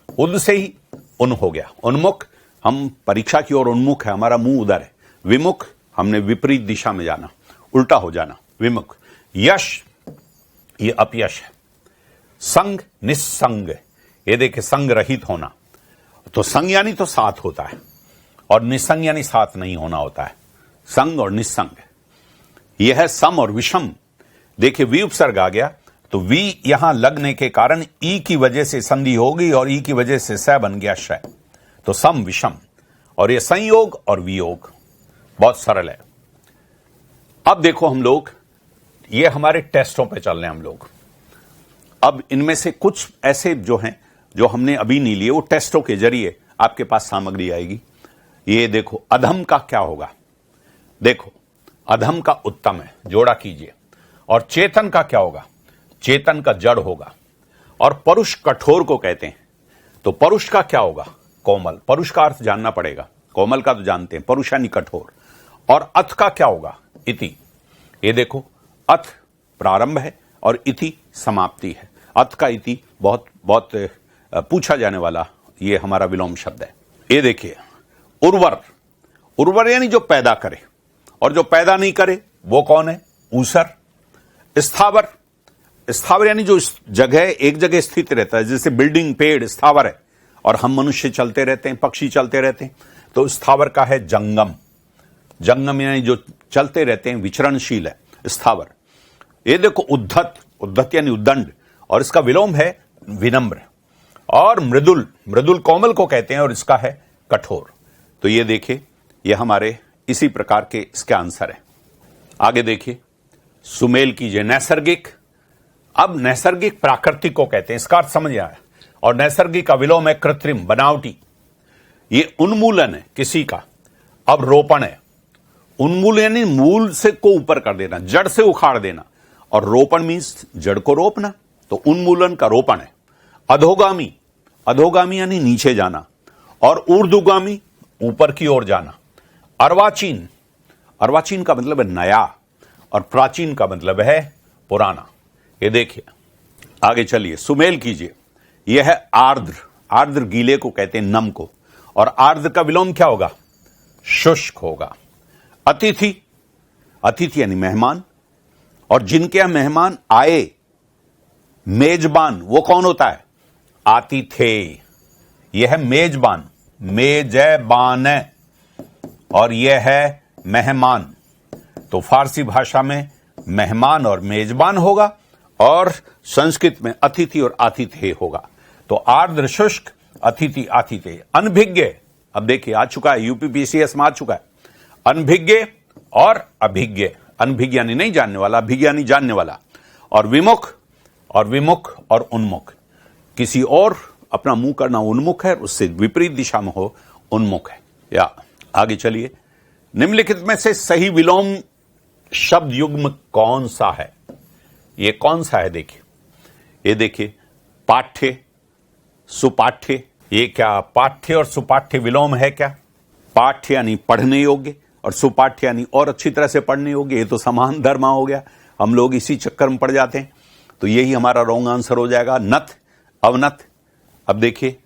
उद से ही उन हो गया। उन्मुख, हम परीक्षा की ओर उन्मुख है, हमारा मुंह उधर है। विमुख, हमने विपरीत दिशा में जाना, उल्टा हो जाना, विमुख। यश, ये अपयश है। संग, निस्संग, ये देखिए संग रहित होना। तो संग यानी तो साथ होता है, और निसंग यानी साथ नहीं होना होता है। संग और निस्संग, यह है सम और विषम। देखिए वी उपसर्ग आ गया, तो वी यहां लगने के कारण ई की वजह से संधि हो गई, और ई की वजह से स बन गया श। तो सम विषम, और ये संयोग और वियोग, बहुत सरल है। अब देखो हम लोग, ये हमारे टेस्टों पे चल रहे हैं हम लोग। अब इनमें से कुछ ऐसे जो हैं, जो हमने अभी नहीं लिए, वो टेस्टों के जरिए आपके पास सामग्री आएगी। ये देखो अधम का क्या होगा, देखो अधम का उत्तम है, जोड़ा कीजिए। और चेतन का क्या होगा, चेतन का जड़ होगा। और परुष कठोर को कहते हैं, तो परुष का क्या होगा, कोमल। परुष का अर्थ जानना पड़ेगा, कोमल का तो जानते हैं, परुष यानी कठोर। और अथ का क्या होगा, इति। ये देखो अथ प्रारंभ है और इति समाप्ति है। अथ का इति बहुत बहुत पूछा जाने वाला ये हमारा विलोम शब्द है। ये देखिए उर्वर, उर्वर यानी जो पैदा करे, और जो पैदा नहीं करे वो कौन है, ऊसर। स्थावर, स्थावर यानी जो जगह एक जगह स्थित रहता है, जैसे बिल्डिंग, पेड़ स्थावर है, और हम मनुष्य चलते रहते हैं, पक्षी चलते रहते हैं। तो स्थावर का है जंगम, जंगम यानी जो चलते रहते हैं, विचरणशील है, स्थावर। ये देखो उद्धत, उद्धत यानी उद्दंड, और इसका विलोम है विनम्र। और मृदुल, मृदुल कोमल को कहते हैं, और इसका है कठोर। तो ये देखिए, ये हमारे इसी प्रकार के इसके आंसर है। आगे देखिए, सुमेल कीजिए नैसर्गिक। अब नैसर्गिक प्राकृतिक को कहते हैं, इसका अर्थ समझ आया। और नैसर्गिक का विलोम है कृत्रिम, बनावटी। ये उन्मूलन है किसी का। अब रोपण है, उन्मूलन यानी मूल से को ऊपर कर देना, जड़ से उखाड़ देना। और रोपण मीन्स जड़ को रोपना, तो उन्मूलन का रोपण है। अधोगामी, अधोगामी यानी नीचे जाना। और ऊर्ध्वगामी, ऊपर की ओर जाना। अर्वाचीन, अर्वाचीन का मतलब है नया, और प्राचीन का मतलब है पुराना। ये देखिए, आगे चलिए, सुमेल कीजिए। यह है आर्द्र, आर्द्र गीले को कहते हैं, नम को, और आर्द्र का विलोम क्या होगा? शुष्क होगा। अतिथि, अतिथि यानी मेहमान, और जिनके यहां मेहमान आए, मेजबान, वो कौन होता है? आतिथेय। यह है मेजबान, मेजबान, और यह है मेहमान। तो फारसी भाषा में मेहमान और मेजबान होगा, और संस्कृत में अतिथि और आतिथेय होगा। तो आर्द्र, शुष्क, अतिथि, आतिथेय। अनभिज्ञ, अब देखिए आ चुका है, यूपीपीसीएस में आ चुका है। अनभिज्ञ और अभिज्ञ, अनभिज्ञ यानी नहीं जानने वाला, अभिज्ञ यानी जानने वाला। और विमुख, और विमुख और उन्मुख, किसी और अपना मुंह करना उन्मुख है, उससे विपरीत दिशा में हो उन्मुख है। या आगे चलिए, निम्नलिखित में से सही विलोम शब्द युग्म कौन सा है? ये कौन सा है? देखिए, ये देखिए, पाठ्य, सुपाठ्य। ये क्या पाठ्य और सुपाठ्य विलोम है क्या? पाठ्य यानी पढ़ने योग्य, और सुपाठ्य यानी और अच्छी तरह से पढ़ने योग्य। ये तो समान धर्मा हो गया, हम लोग इसी चक्कर में पड़ जाते हैं। तो यही हमारा रॉन्ग आंसर हो जाएगा। नथ, अवनत। अब देखिए,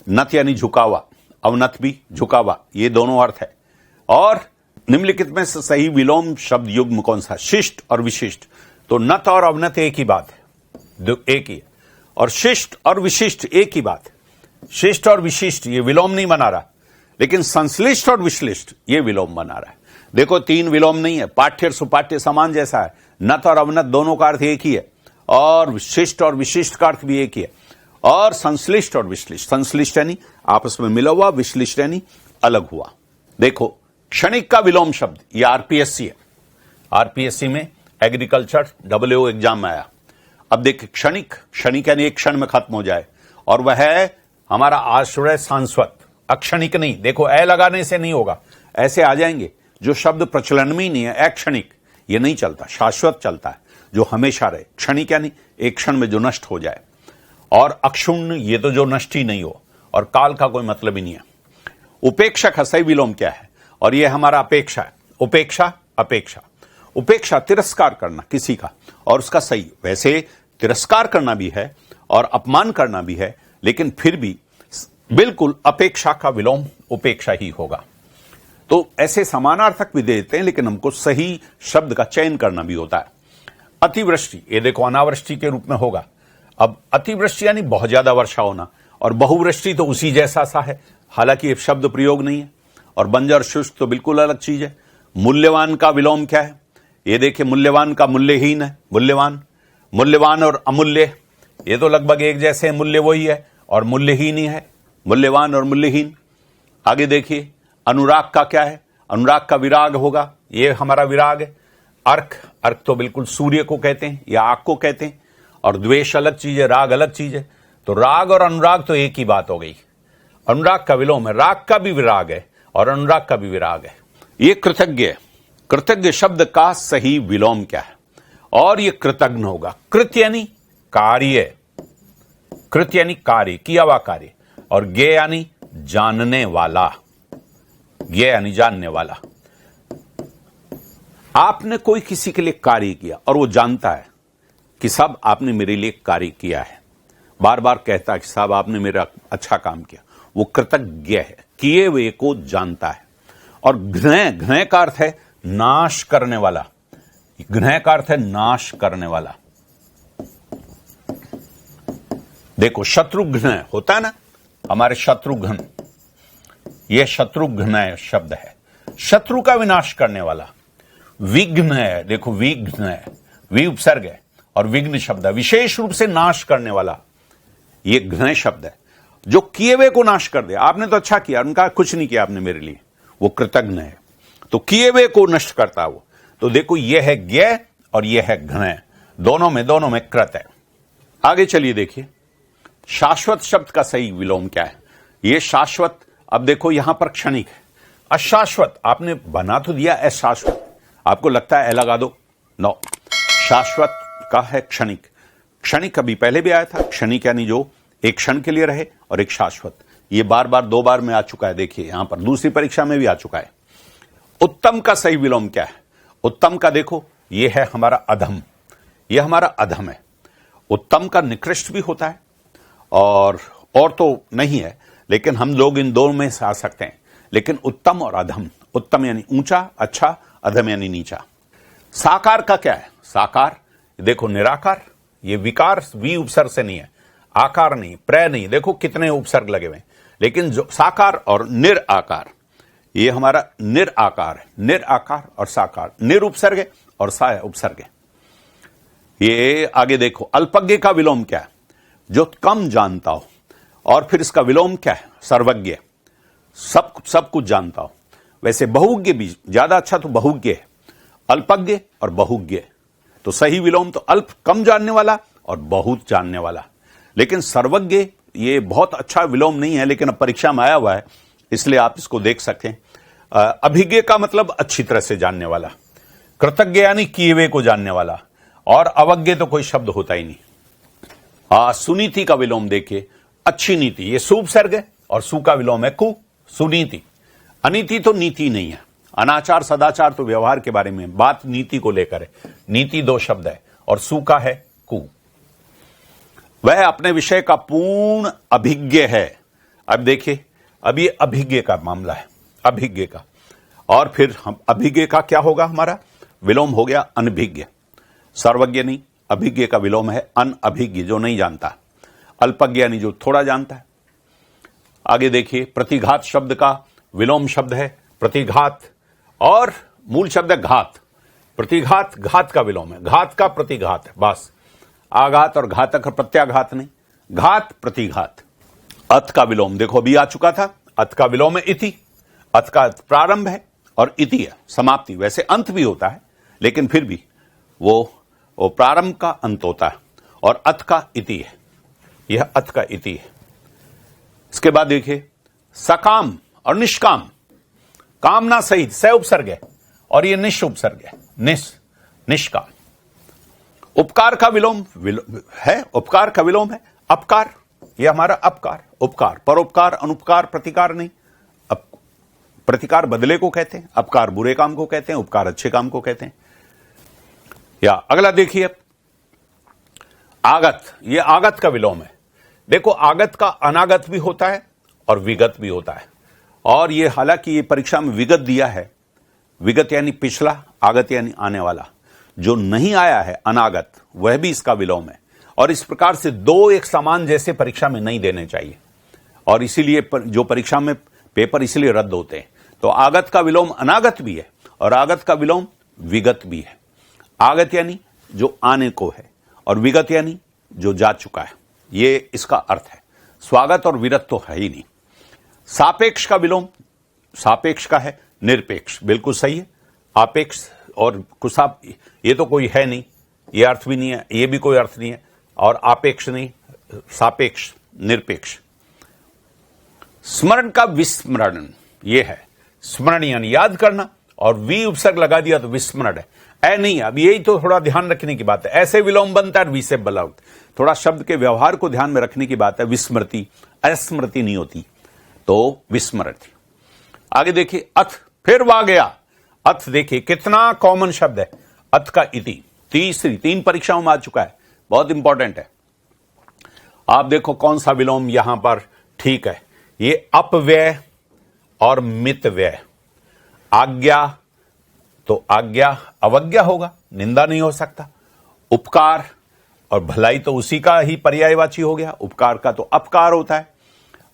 नथ यानी झुका हुआ, अवनत भी झुका हुआ, ये दोनों अर्थ है। और निम्नलिखित में से सही विलोम शब्द युग्म कौन सा? शिष्ट और विशिष्ट। तो नथ और अवनत एक ही बात है, एक ही है। और शिष्ट और विशिष्ट एक ही बात है। शिष्ट और विशिष्ट ये विलोम नहीं बना रहा, लेकिन संश्लिष्ट और विश्लिष्ट ये विलोम बना रहा है। देखो, तीन विलोम नहीं है, पाठ्य और सुपाठ्य समान जैसा है। नथ और अवनत दोनों का अर्थ एक ही है, और शिष्ट और विशिष्ट का अर्थ भी एक ही है। और संश्लिष्ट और विश्लिष्ट, संश्लिष्ट यानी आपस में मिला हुआ, विश्लिष्ट यानी अलग हुआ। देखो, क्षणिक का विलोम शब्द, ये आरपीएससी है। आरपीएससी में एग्रीकल्चर WO एग्जाम में आया। अब देखिए, क्षणिक, क्षणिक यानी एक क्षण में खत्म हो जाए, और वह है हमारा आश्रय सांस्वत। अक्षणिक नहीं, देखो ए लगाने से नहीं होगा, ऐसे आ जाएंगे जो शब्द प्रचलन में ही नहीं है। अक्षणिक ये नहीं चलता, शाश्वत चलता है, जो हमेशा रहे। क्षणिक यानी एक क्षण में जो नष्ट हो जाए। और अक्षुण्ण, ये तो जो नष्ट ही नहीं हो, और काल का कोई मतलब ही नहीं है। उपेक्षा का सही विलोम क्या है? और ये हमारा अपेक्षा है। उपेक्षा, अपेक्षा, उपेक्षा तिरस्कार करना किसी का, और उसका सही, वैसे तिरस्कार करना भी है और अपमान करना भी है, लेकिन फिर भी बिल्कुल अपेक्षा का विलोम उपेक्षा ही होगा। तो ऐसे समानार्थक भी देते हैं, लेकिन हमको सही शब्द का चयन करना भी होता है। अतिवृष्टि, ये देखो अनावृष्टि के रूप में होगा। अब अतिवृष्टि यानी बहुत ज्यादा वर्षा होना, और बहुवृष्टि तो उसी जैसा सा है, हालांकि ये शब्द प्रयोग नहीं है। और बंजर, शुष्क तो बिल्कुल अलग चीज है। मूल्यवान का विलोम क्या है? ये देखिए, मूल्यवान का मूल्यहीन है। मूल्यवान, मूल्यवान और अमूल्य ये तो लगभग एक जैसे हैं, मूल्य वही है और मूल्यहीन ही है, मूल्यवान और मूल्यहीन। आगे देखिए, अनुराग का क्या है? अनुराग का विराग होगा, ये हमारा विराग है। अर्क, अर्क तो बिल्कुल सूर्य को कहते हैं या आग को कहते हैं, और द्वेष अलग चीज है, राग अलग चीज है। तो राग और अनुराग तो एक ही बात हो गई। अनुराग का विलोम है, राग का भी विराग है और अनुराग का भी विराग है। ये कृतज्ञ है। कृतज्ञ शब्द का सही विलोम क्या है? और ये कृतज्ञ होगा। कृत यानी कार्य, कृत यानी कार्य, किया हुआ कार्य, और ज्ञ यानी जानने वाला, ज्ञ यानी जानने वाला। आपने कोई किसी के लिए कार्य किया और वो जानता है कि साहब आपने मेरे लिए कार्य किया है, बार बार कहता है कि साहब आपने मेरा अच्छा काम किया, वो कृतज्ञ है, किए हुए को जानता है। और घ्नः, घ्नः का अर्थ है नाश करने वाला, घ्नः का अर्थ है नाश करने वाला। देखो, शत्रुघ्न होता है ना, हमारे शत्रुघ्न, यह शत्रुघ्न शब्द है, शत्रु का विनाश करने वाला। विघ्न है, देखो विघ्न है, वि उपसर्ग है और विघ्न शब्द है, विशेष रूप से नाश करने वाला। यह घ्न शब्द है, जो किए हुए को नाश कर दे। आपने तो अच्छा किया, उनका कुछ नहीं किया आपने मेरे लिए, वो कृतज्ञ है। तो किए हुए को नष्ट करता वो। तो देखो, यह है ज्ञ और यह है घ्न, दोनों में कृत है। आगे चलिए देखिए, शाश्वत शब्द का सही विलोम क्या है? यह शाश्वत, अब देखो यहां पर क्षणिक है। अशाश्वत आपने बना तो दिया अशाश्वत, आपको लगता है लगा दो, नो, शाश्वत का है क्षणिक। क्षणिक अभी पहले भी आया था, क्षणिक यानी जो एक क्षण के लिए रहे, और एक शाश्वत ये बार बार 2 बार में आ चुका है। देखिए यहां पर दूसरी परीक्षा में भी आ चुका है। उत्तम का सही विलोम क्या है? उत्तम का देखो, ये है हमारा अधम, ये हमारा अधम है। उत्तम का निकृष्ट भी होता है और तो नहीं है, लेकिन हम लोग इन दोनों में से आ सकते हैं। लेकिन उत्तम और अधम, उत्तम यानी ऊंचा अच्छा, अधम यानी नीचा। साकार का क्या है? साकार देखो निराकार, ये विकार वी उपसर्ग से नहीं है, आकार नहीं, प्रय नहीं, देखो कितने उपसर्ग लगे हुए हैं। लेकिन जो साकार और निराकार, ये हमारा निराकार है। निराकार और साकार, निर उपसर्ग है और सा उपसर्ग है। ये आगे देखो, अल्पज्ञ का विलोम क्या है? जो कम जानता हो। और फिर इसका विलोम क्या है? सर्वज्ञ, सब कुछ जानता हो। वैसे बहुज्ञ भी ज्यादा अच्छा तो बहुज्ञ है, अल्पज्ञ और बहुज्ञ। तो सही विलोम तो अल्प कम जानने वाला और बहुत जानने वाला। लेकिन सर्वज्ञ ये बहुत अच्छा विलोम नहीं है, लेकिन अब परीक्षा में आया हुआ है इसलिए आप इसको देख सकते हैं। अभिज्ञ का मतलब अच्छी तरह से जानने वाला, कृतज्ञ यानी किए हुए को जानने वाला, और अवज्ञ तो कोई शब्द होता ही नहीं। सुनीति का विलोम देखिए, अच्छी नीति, ये सुपसर्ग है और सु का विलोम है कु, सुनीति। अनीति तो नीति नहीं है। अनाचार सदाचार तो व्यवहार के बारे में, बात नीति को लेकर है। नीति 2 शब्द है और सु का है कु। वह अपने विषय का पूर्ण अभिज्ञ है। अब देखिए, अब ये अभिज्ञ का मामला है, अभिज्ञ का। और फिर हम अभिज्ञ का क्या होगा? हमारा विलोम हो गया अनभिज्ञ। सर्वज्ञ नहीं, अभिज्ञ का विलोम है अनअभिज्ञ, जो नहीं जानता। अल्पज्ञ यानी जो थोड़ा जानता है। आगे देखिए, प्रतिघात शब्द का विलोम शब्द है प्रतिघात, और मूल शब्द है घात। प्रतिघात घात का विलोम है, घात का प्रतिघात है, बस। आघात और घातक प्रत्याघात नहीं, घात प्रतिघात। अत का विलोम देखो अभी आ चुका था, अत का विलोम है इति। अत का प्रारंभ है और इति है समाप्ति। वैसे अंत भी होता है, लेकिन फिर भी वो प्रारंभ का अंत होता है, और अत का इति है, यह अत का इति है। इसके बाद देखिए, सकाम और निष्काम, कामना सहित स उपसर्ग है और ये निश उपसर्ग है, निष्काम। उपकार का विलोम है, उपकार का विलोम है अपकार, ये हमारा अपकार। उपकार, परोपकार, अनुपकार, प्रतिकार नहीं। प्रतिकार बदले को कहते हैं, अपकार बुरे काम को कहते हैं, उपकार अच्छे काम को कहते हैं। या अगला देखिए, आगत, ये आगत का विलोम है। देखो आगत का अनागत भी होता है और विगत भी होता है, और ये हालांकि ये परीक्षा में विगत दिया है। विगत यानी पिछला, आगत यानी आने वाला। जो नहीं आया है अनागत, वह भी इसका विलोम है। और इस प्रकार से 2 एक समान जैसे परीक्षा में नहीं देने चाहिए, और इसीलिए जो परीक्षा में पेपर इसलिए रद्द होते हैं। तो आगत का विलोम अनागत भी है और आगत का विलोम विगत भी है। आगत यानी जो आने को है, और विगत यानी जो जा चुका है, ये इसका अर्थ है। स्वागत और विरत तो है ही नहीं। सापेक्ष का विलोम, सापेक्ष का है निरपेक्ष, बिल्कुल सही है। आपेक्ष और कुसाप, ये तो कोई है नहीं, ये अर्थ भी नहीं है, ये भी कोई अर्थ नहीं है। और आपेक्ष नहीं, सापेक्ष, निरपेक्ष। स्मरण का विस्मरण, ये है स्मरण यानी याद करना, और वी उपसर्ग लगा दिया तो विस्मरण है। ऐ नहीं, अब यही तो थोड़ा ध्यान रखने की बात है। ऐसे विलोम बनता है, वी से बलौट, थोड़ा शब्द के व्यवहार को ध्यान में रखने की बात है। विस्मृति, अस्मृति नहीं होती, तो विस्मृति। आगे देखिए, अथ, फिर वह गया। अथ देखिए कितना कॉमन शब्द है, अथ का इति। 3 परीक्षाओं में आ चुका है, बहुत इंपॉर्टेंट है। आप देखो कौन सा विलोम यहां पर ठीक है। ये अपव्यय और मितव्यय। आज्ञा तो आज्ञा अवज्ञा होगा, निंदा नहीं हो सकता। उपकार और भलाई तो उसी का ही पर्यायवाची हो गया, उपकार का तो अपकार होता है।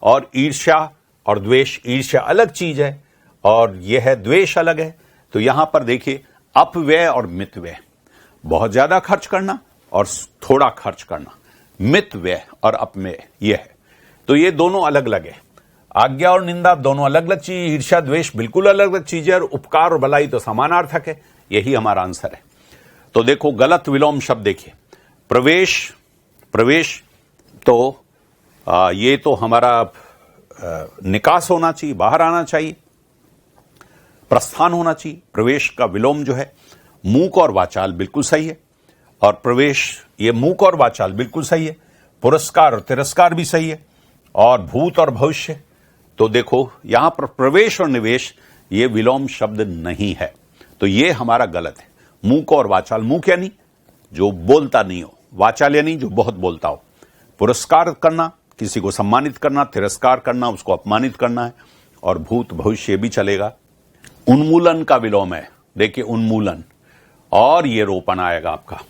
और ईर्ष्या और द्वेष, ईर्ष्या अलग चीज है और यह है द्वेष अलग है। तो यहां पर देखिए अपव्यय और मितव्यय, बहुत ज्यादा खर्च करना और थोड़ा खर्च करना, मितव्यय और अपव्यय ये है। तो ये दोनों अलग अलग है। आज्ञा और निंदा दोनों अलग अलग चीज, ईर्ष्या द्वेष बिल्कुल अलग अलग चीजें, और उपकार और भलाई तो समानार्थक है। यही हमारा आंसर है। तो देखो गलत विलोम शब्द देखिए, प्रवेश, प्रवेश तो ये तो हमारा निकास होना चाहिए, बाहर आना चाहिए, प्रस्थान होना चाहिए। प्रवेश का विलोम जो है मूक और वाचाल, बिल्कुल सही है। और प्रवेश, ये मूक और वाचाल बिल्कुल सही है। पुरस्कार और तिरस्कार भी सही है। और भूत और भविष्य, तो देखो यहां पर प्रवेश और निवेश ये विलोम शब्द नहीं है, तो ये हमारा गलत है। मूक और वाचाल, मूक यानी जो बोलता नहीं हो, वाचाल यानी जो बहुत बोलता हो। पुरस्कार करना, किसी को सम्मानित करना, तिरस्कार करना, उसको अपमानित करना है। और भूत भविष्य भी चलेगा। उन्मूलन का विलोम है, देखिए उन्मूलन, और ये रोपण आएगा आपका।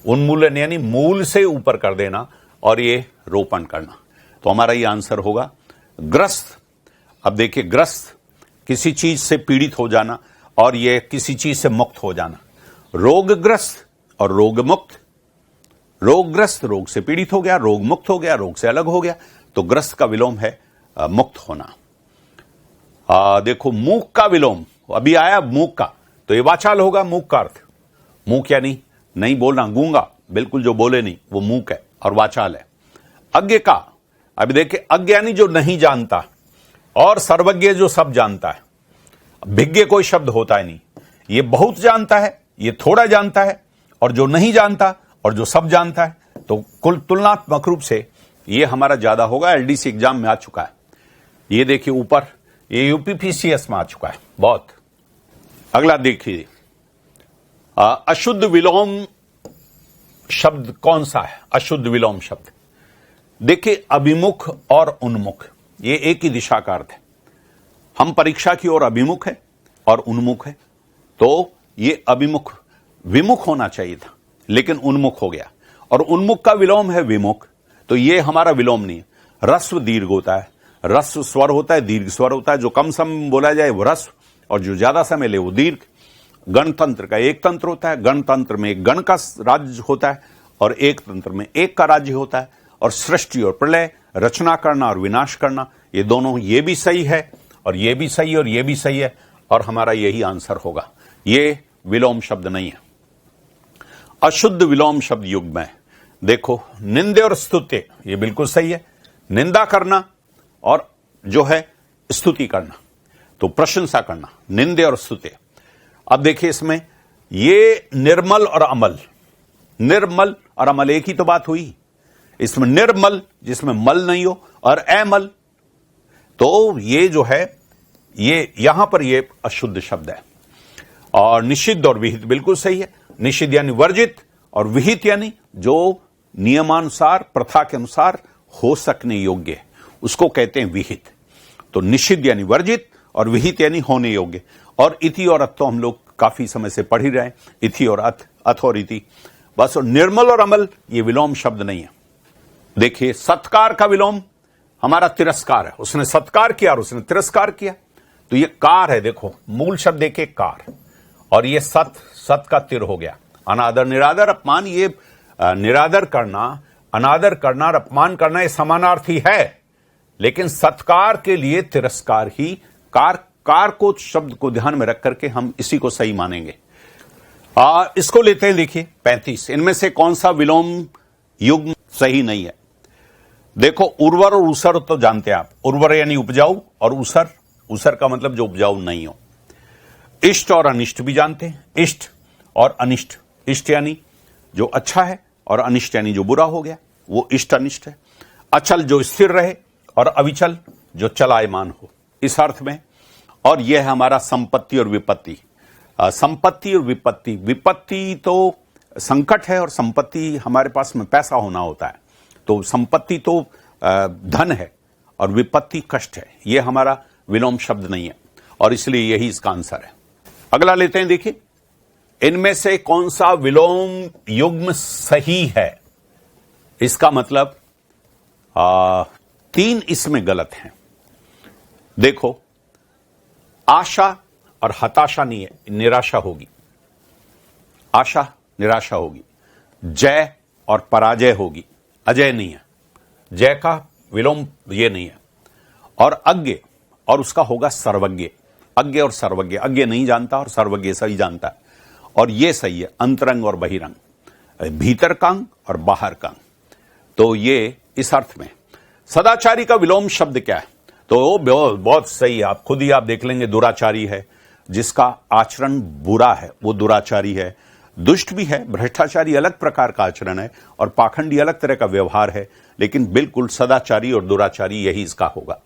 उन्मूलन यानी मूल से ऊपर कर देना और ये रोपण करना, तो हमारा ये आंसर होगा ग्रस्त। अब देखिए ग्रस्त किसी चीज से पीड़ित हो जाना और ये किसी चीज से मुक्त हो जाना। रोगग्रस्त और रोग मुक्त, रोगग्रस्त रोग से पीड़ित हो गया, रोग मुक्त हो गया, रोग से अलग हो गया, तो ग्रस्त का विलोम है मुक्त होना। देखो मूक का विलोम अभी आया, मूक का, तो ये वाचाल होगा। मूक का अर्थ, मूक यानी नहीं बोलना, गूंगा, बिल्कुल जो बोले नहीं, वो मूक है और वाचाल है। अज्ञ का, अभी देखिए अज्ञ यानी जो नहीं जानता, और सर्वज्ञ जो सब जानता है। भिज्ञ कोई शब्द होता है नहीं, ये बहुत जानता है, ये थोड़ा जानता है, और जो नहीं जानता और जो सब जानता है, तो कुल तुलनात्मक रूप से ये हमारा ज्यादा होगा। एलडीसी एग्जाम में आ चुका है, ये देखिए ऊपर, ये यूपीपीसीएस में आ चुका है बहुत। अगला देखिए, अशुद्ध विलोम शब्द कौन सा है? अशुद्ध विलोम शब्द देखिए अभिमुख और उन्मुख, ये एक ही दिशा का अर्थ है। हम परीक्षा की ओर अभिमुख है और उन्मुख है, तो ये अभिमुख, विमुख होना चाहिए था लेकिन उन्मुख हो गया। और उन्मुख का विलोम है विमुख, तो ये हमारा विलोम नहीं है। रस्व दीर्घ होता है, रस्व स्वर होता है, दीर्घ स्वर होता है। जो कम समय बोला जाए वो रस्व, और जो ज्यादा समय ले वो दीर्घ। गणतंत्र का एक तंत्र होता है, गणतंत्र में एक गण का राज्य होता है और एक तंत्र में एक का राज्य होता है। और सृष्टि और प्रलय, रचना करना और विनाश करना, ये दोनों, ये भी सही है और ये भी सही है और ये भी सही है, और हमारा यही आंसर होगा। ये विलोम शब्द नहीं है। अशुद्ध विलोम शब्द युग्म है। देखो निंदे और स्तुत्य, ये बिल्कुल सही है। निंदा करना और जो है स्तुति करना, तो प्रशंसा करना, निंदे और स्तुत्य। अब देखिए इसमें ये निर्मल और अमल, निर्मल और अमल एक ही तो बात हुई। इसमें निर्मल जिसमें मल नहीं हो, और अमल, तो ये जो है ये यहां पर ये अशुद्ध शब्द है। और निषिद्ध और विहित बिल्कुल सही है। निषिद्ध यानी वर्जित, और विहित यानी जो नियमानुसार, प्रथा के अनुसार हो सकने योग्य है, उसको कहते हैं विहित। तो निषिद्ध यानी वर्जित और विहित यानी होने योग्य। और इति और अथ तो हम लोग काफी समय से पढ़ ही रहे हैं, इति और अथ, अथ और इति बस। और निर्मल और अमल ये विलोम शब्द नहीं है। देखिए सत्कार का विलोम हमारा तिरस्कार है। उसने सत्कार किया और उसने तिरस्कार किया, तो ये कार है। देखो मूल शब्द देखिए कार, और ये सत, सत का तिर हो गया। अनादर, निरादर, अपमान, ये निरादर करना, अनादर करना और अपमान करना ये समानार्थी है, लेकिन सत्कार के लिए तिरस्कार ही। कार को शब्द को ध्यान में रख करके हम इसी को सही मानेंगे। इसको लेते हैं, देखिए 35। इनमें से कौन सा विलोम युग्म सही नहीं है? देखो उर्वर और उसर तो जानते हैं आप। उर्वर यानी उपजाऊ, और उसर, उसर का मतलब जो उपजाऊ नहीं हो। इष्ट और अनिष्ट भी जानते हैं, इष्ट और अनिष्ट। इष्ट यानी जो अच्छा है, और अनिष्ट यानी जो बुरा हो गया, वो इष्ट अनिष्ट है। अचल जो स्थिर रहे, और अविचल जो चलायमान हो, इस अर्थ में। और यह है हमारा संपत्ति और विपत्ति। संपत्ति और विपत्ति, विपत्ति तो संकट है और संपत्ति हमारे पास में पैसा होना होता है। तो संपत्ति तो धन है और विपत्ति कष्ट है। यह हमारा विलोम शब्द नहीं है, और इसलिए यही इसका आंसर है। अगला लेते हैं, देखिए इनमें से कौन सा विलोम युग्म सही है? इसका मतलब 3 इसमें गलत हैं। देखो आशा और हताशा नहीं है, निराशा होगी। आशा निराशा होगी। जय और पराजय होगी, अजय नहीं है। जय का विलोम ये नहीं है। और अज्ञ, और उसका होगा सर्वज्ञ। अज्ञ और सर्वज्ञ, अज्ञ नहीं जानता और सर्वज्ञ सही जानता है, और ये सही है। अंतरंग और बहिरंग, भीतर का अंग और बाहर का अंग, तो ये इस अर्थ में। सदाचारी का विलोम शब्द क्या है? तो बहुत सही है, आप खुद ही आप देख लेंगे। दुराचारी है, जिसका आचरण बुरा है वो दुराचारी है। दुष्ट भी है, भ्रष्टाचारी अलग प्रकार का आचरण है, और पाखंडी अलग तरह का व्यवहार है, लेकिन बिल्कुल सदाचारी और दुराचारी यही इसका होगा।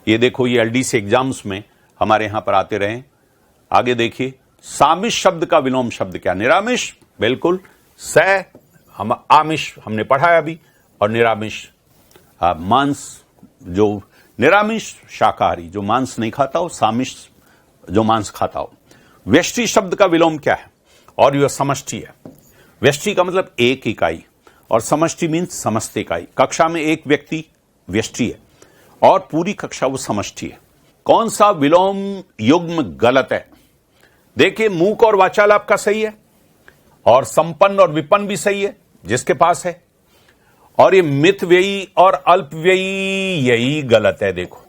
ये देखो, ये एलडीसी एग्जाम्स में हमारे यहां पर आते रहे। आगे देखिए, सामिश शब्द का विलोम शब्द क्या? निरामिष, बिल्कुल। हम आमिष हमने पढ़ा है अभी, और निरामिष मांस, जो निरामिष शाकाहारी जो मांस नहीं खाता हो, सामिष जो मांस खाता हो। व्यष्टि शब्द का विलोम क्या है? और यह समष्टि है। व्यष्टि का मतलब एक इकाई, और समष्टि मीन्स समस्त इकाई। कक्षा में एक व्यक्ति व्यष्टि है और पूरी कक्षा वो समष्टि है। कौन सा विलोम युग्म गलत है? देखिए, मूक और वाचालाप का सही है, और संपन्न और विपन्न भी सही है जिसके पास है, और ये मित व्ययी और अल्प व्ययी, यही गलत है। देखो,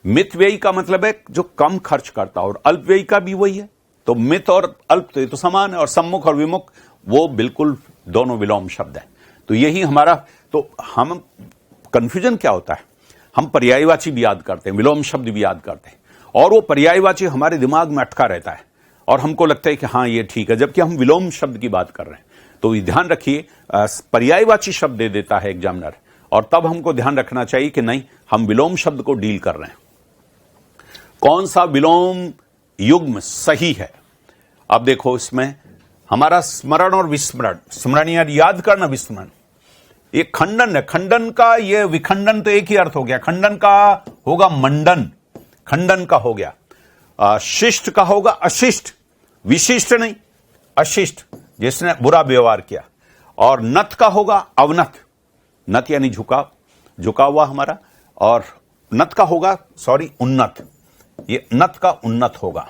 मित व्ययी का मतलब है जो कम खर्च करता, और अल्प व्ययी का भी वही है। तो मित और अल्प तो ये तो समान है, और सम्मुख और विमुख वो बिल्कुल दोनों विलोम शब्द है। तो यही हमारा, तो हम कंफ्यूजन क्या होता है, हम पर्यायवाची भी याद करते हैं, विलोम शब्द भी याद करते हैं, और वो पर्यायवाची हमारे दिमाग में अटका रहता है, और हमको लगता है कि हाँ ये ठीक है, जबकि हम विलोम शब्द की बात कर रहे हैं। तो ध्यान रखिए, पर्यायवाची शब्द दे देता है एग्जामिनर, और तब हमको ध्यान रखना चाहिए कि नहीं, हम विलोम शब्द को डील कर रहे हैं। कौन सा विलोम युग्म सही है? अब देखो, इसमें हमारा स्मरण और विस्मरण, स्मरण यानी याद करना, विस्मरण ये खंडन है। खंडन का, ये विखंडन तो एक ही अर्थ हो गया। खंडन का होगा मंडन, खंडन का हो गया। शिष्ट का होगा अशिष्ट, विशिष्ट नहीं, अशिष्ट जिसने बुरा व्यवहार किया। और नत का होगा अवनत, नत यानी झुका, झुका हुआ हमारा, और नत का होगा उन्नत, ये नत का उन्नत होगा।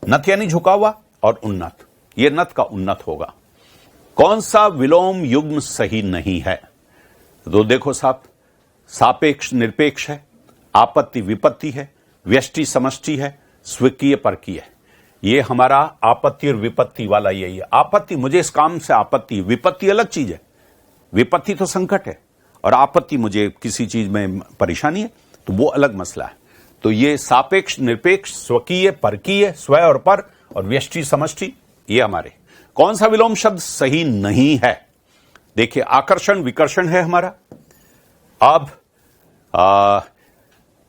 नत यानी झुका हुआ, और उन्नत, ये नत का उन्नत होगा। कौन सा विलोम युग्म सही नहीं है? तो देखो साहब, सापेक्ष निरपेक्ष है, आपत्ति विपत्ति है, व्यष्टि समष्टि है, स्वीकीय परकीय है। ये हमारा आपत्ति और विपत्ति वाला यही है। आपत्ति, मुझे इस काम से आपत्ति, विपत्ति अलग चीज है। विपत्ति तो संकट है, और आपत्ति मुझे किसी चीज में परेशानी है, तो वो अलग मसला है। तो ये सापेक्ष निरपेक्ष, स्वकीय परकीय, स्व और पर, और व्यष्टि समष्टि, ये हमारे। कौन सा विलोम शब्द सही नहीं है? देखिए, आकर्षण विकर्षण है हमारा। अब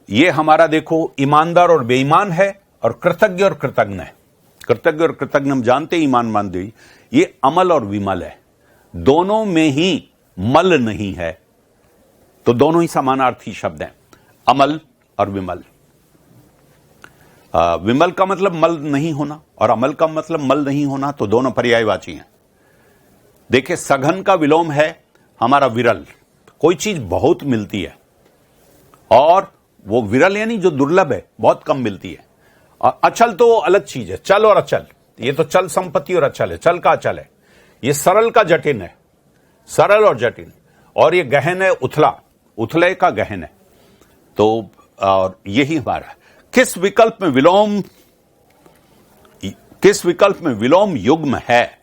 ये हमारा देखो, ईमानदार और बेईमान है, और कृतज्ञ और कृतज्ञ है। कृतज्ञ और कृतज्ञ हम जानते, ईमान मानदेय। ये अमल और विमल है, दोनों में ही मल नहीं है, तो दोनों ही समानार्थी शब्द हैं, अमल और विमल। विमल का मतलब मल नहीं होना, और अमल का मतलब मल नहीं होना, तो दोनों पर्यायवाची हैं। देखिए, सघन का विलोम है हमारा विरल। कोई चीज बहुत मिलती है, और वो विरल यानी जो दुर्लभ है, बहुत कम मिलती है। और अचल तो अलग चीज है, चल और अचल, ये तो चल संपत्ति और अचल है, चल का अचल है। ये सरल का जटिन है, सरल और जटिन। और ये गहन है उथला, उथले का गहन है। तो और यही हमारा किस विकल्प में विलोम युग्म है?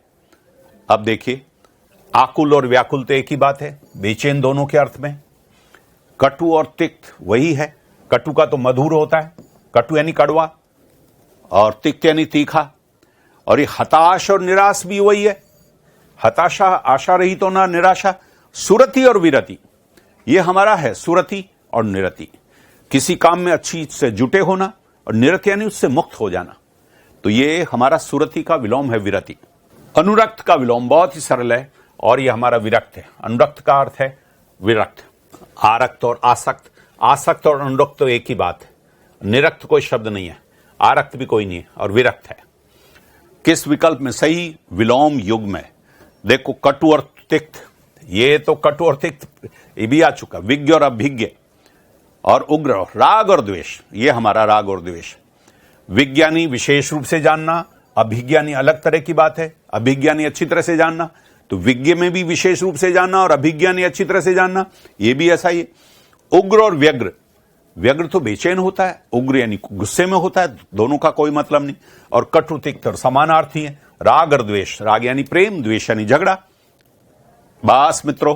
अब देखिए, आकुल और व्याकुल तो एक ही बात है, बेचैन दोनों के अर्थ में। कटु और तिक्त वही है। कटु का तो मधुर होता है, कटु यानी कड़वा, और तिक्त यानी तीखा। और ये हताश और निराश भी वही है। हताशा आशा रहित होना, निराशा। सुरति और विरति ये हमारा है, सुरति और निरति, किसी काम में अच्छी से जुटे होना, और निरति यानी उससे मुक्त हो जाना। तो ये हमारा सुरति का विलोम है, विरति। अनुरक्त का विलोम बहुत ही सरल है, और ये हमारा विरक्त है। अनुरक्त का अर्थ है विरक्त। आरक्त और आसक्त, आसक्त और अनुरक्त तो एक ही बात है। निरक्त कोई शब्द नहीं है, आरक्त भी कोई नहीं है, और विरक्त है। किस विकल्प में सही विलोम युग्म है? देखो, कटु और तिक्त, ये तो कटु और तिक्त ये भी आ चुका। विज्ञ और अभिज्ञ, और उग्र, राग और द्वेष, ये हमारा राग और द्वेष। विज्ञानी विशेष रूप से जानना, अभिज्ञानी अलग तरह की बात है। अभिज्ञानी अच्छी तरह से जानना, तो विज्ञ में भी विशेष रूप से जानना, और अभिज्ञानी अच्छी तरह से जानना, ये भी ऐसा ही है। उग्र और व्यग्र, व्यग्र तो बेचैन होता है, उग्र यानी गुस्से में होता है, दोनों का कोई मतलब नहीं। और कटु तिक्त और समानार्थी है। राग और द्वेष, राग यानी प्रेम, द्वेष यानी झगड़ा। बस मित्रों,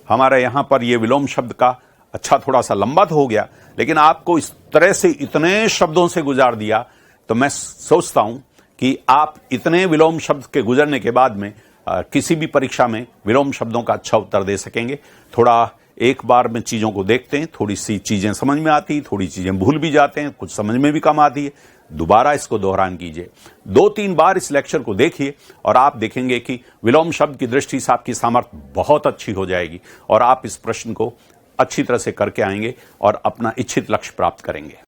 हमारा यहां पर यह विलोम शब्द का अच्छा थोड़ा सा लंबा तो हो गया, लेकिन आपको इस तरह से इतने शब्दों से गुजार दिया, तो मैं सोचता हूं कि आप इतने विलोम शब्द के गुजरने के बाद में किसी भी परीक्षा में विलोम शब्दों का अच्छा उत्तर दे सकेंगे। थोड़ा एक बार में चीजों को देखते हैं, थोड़ी सी चीजें समझ में आती, थोड़ी चीजें भूल भी जाते हैं, कुछ समझ में भी कम आती है, दोबारा इसको दोहरान कीजिए, 2-3 बार इस लेक्चर को देखिए और आप देखेंगे कि विलोम शब्द की दृष्टि से आपकी सामर्थ्य बहुत अच्छी हो जाएगी और आप इस प्रश्न को अच्छी तरह से करके आएंगे और अपना इच्छित लक्ष्य प्राप्त करेंगे।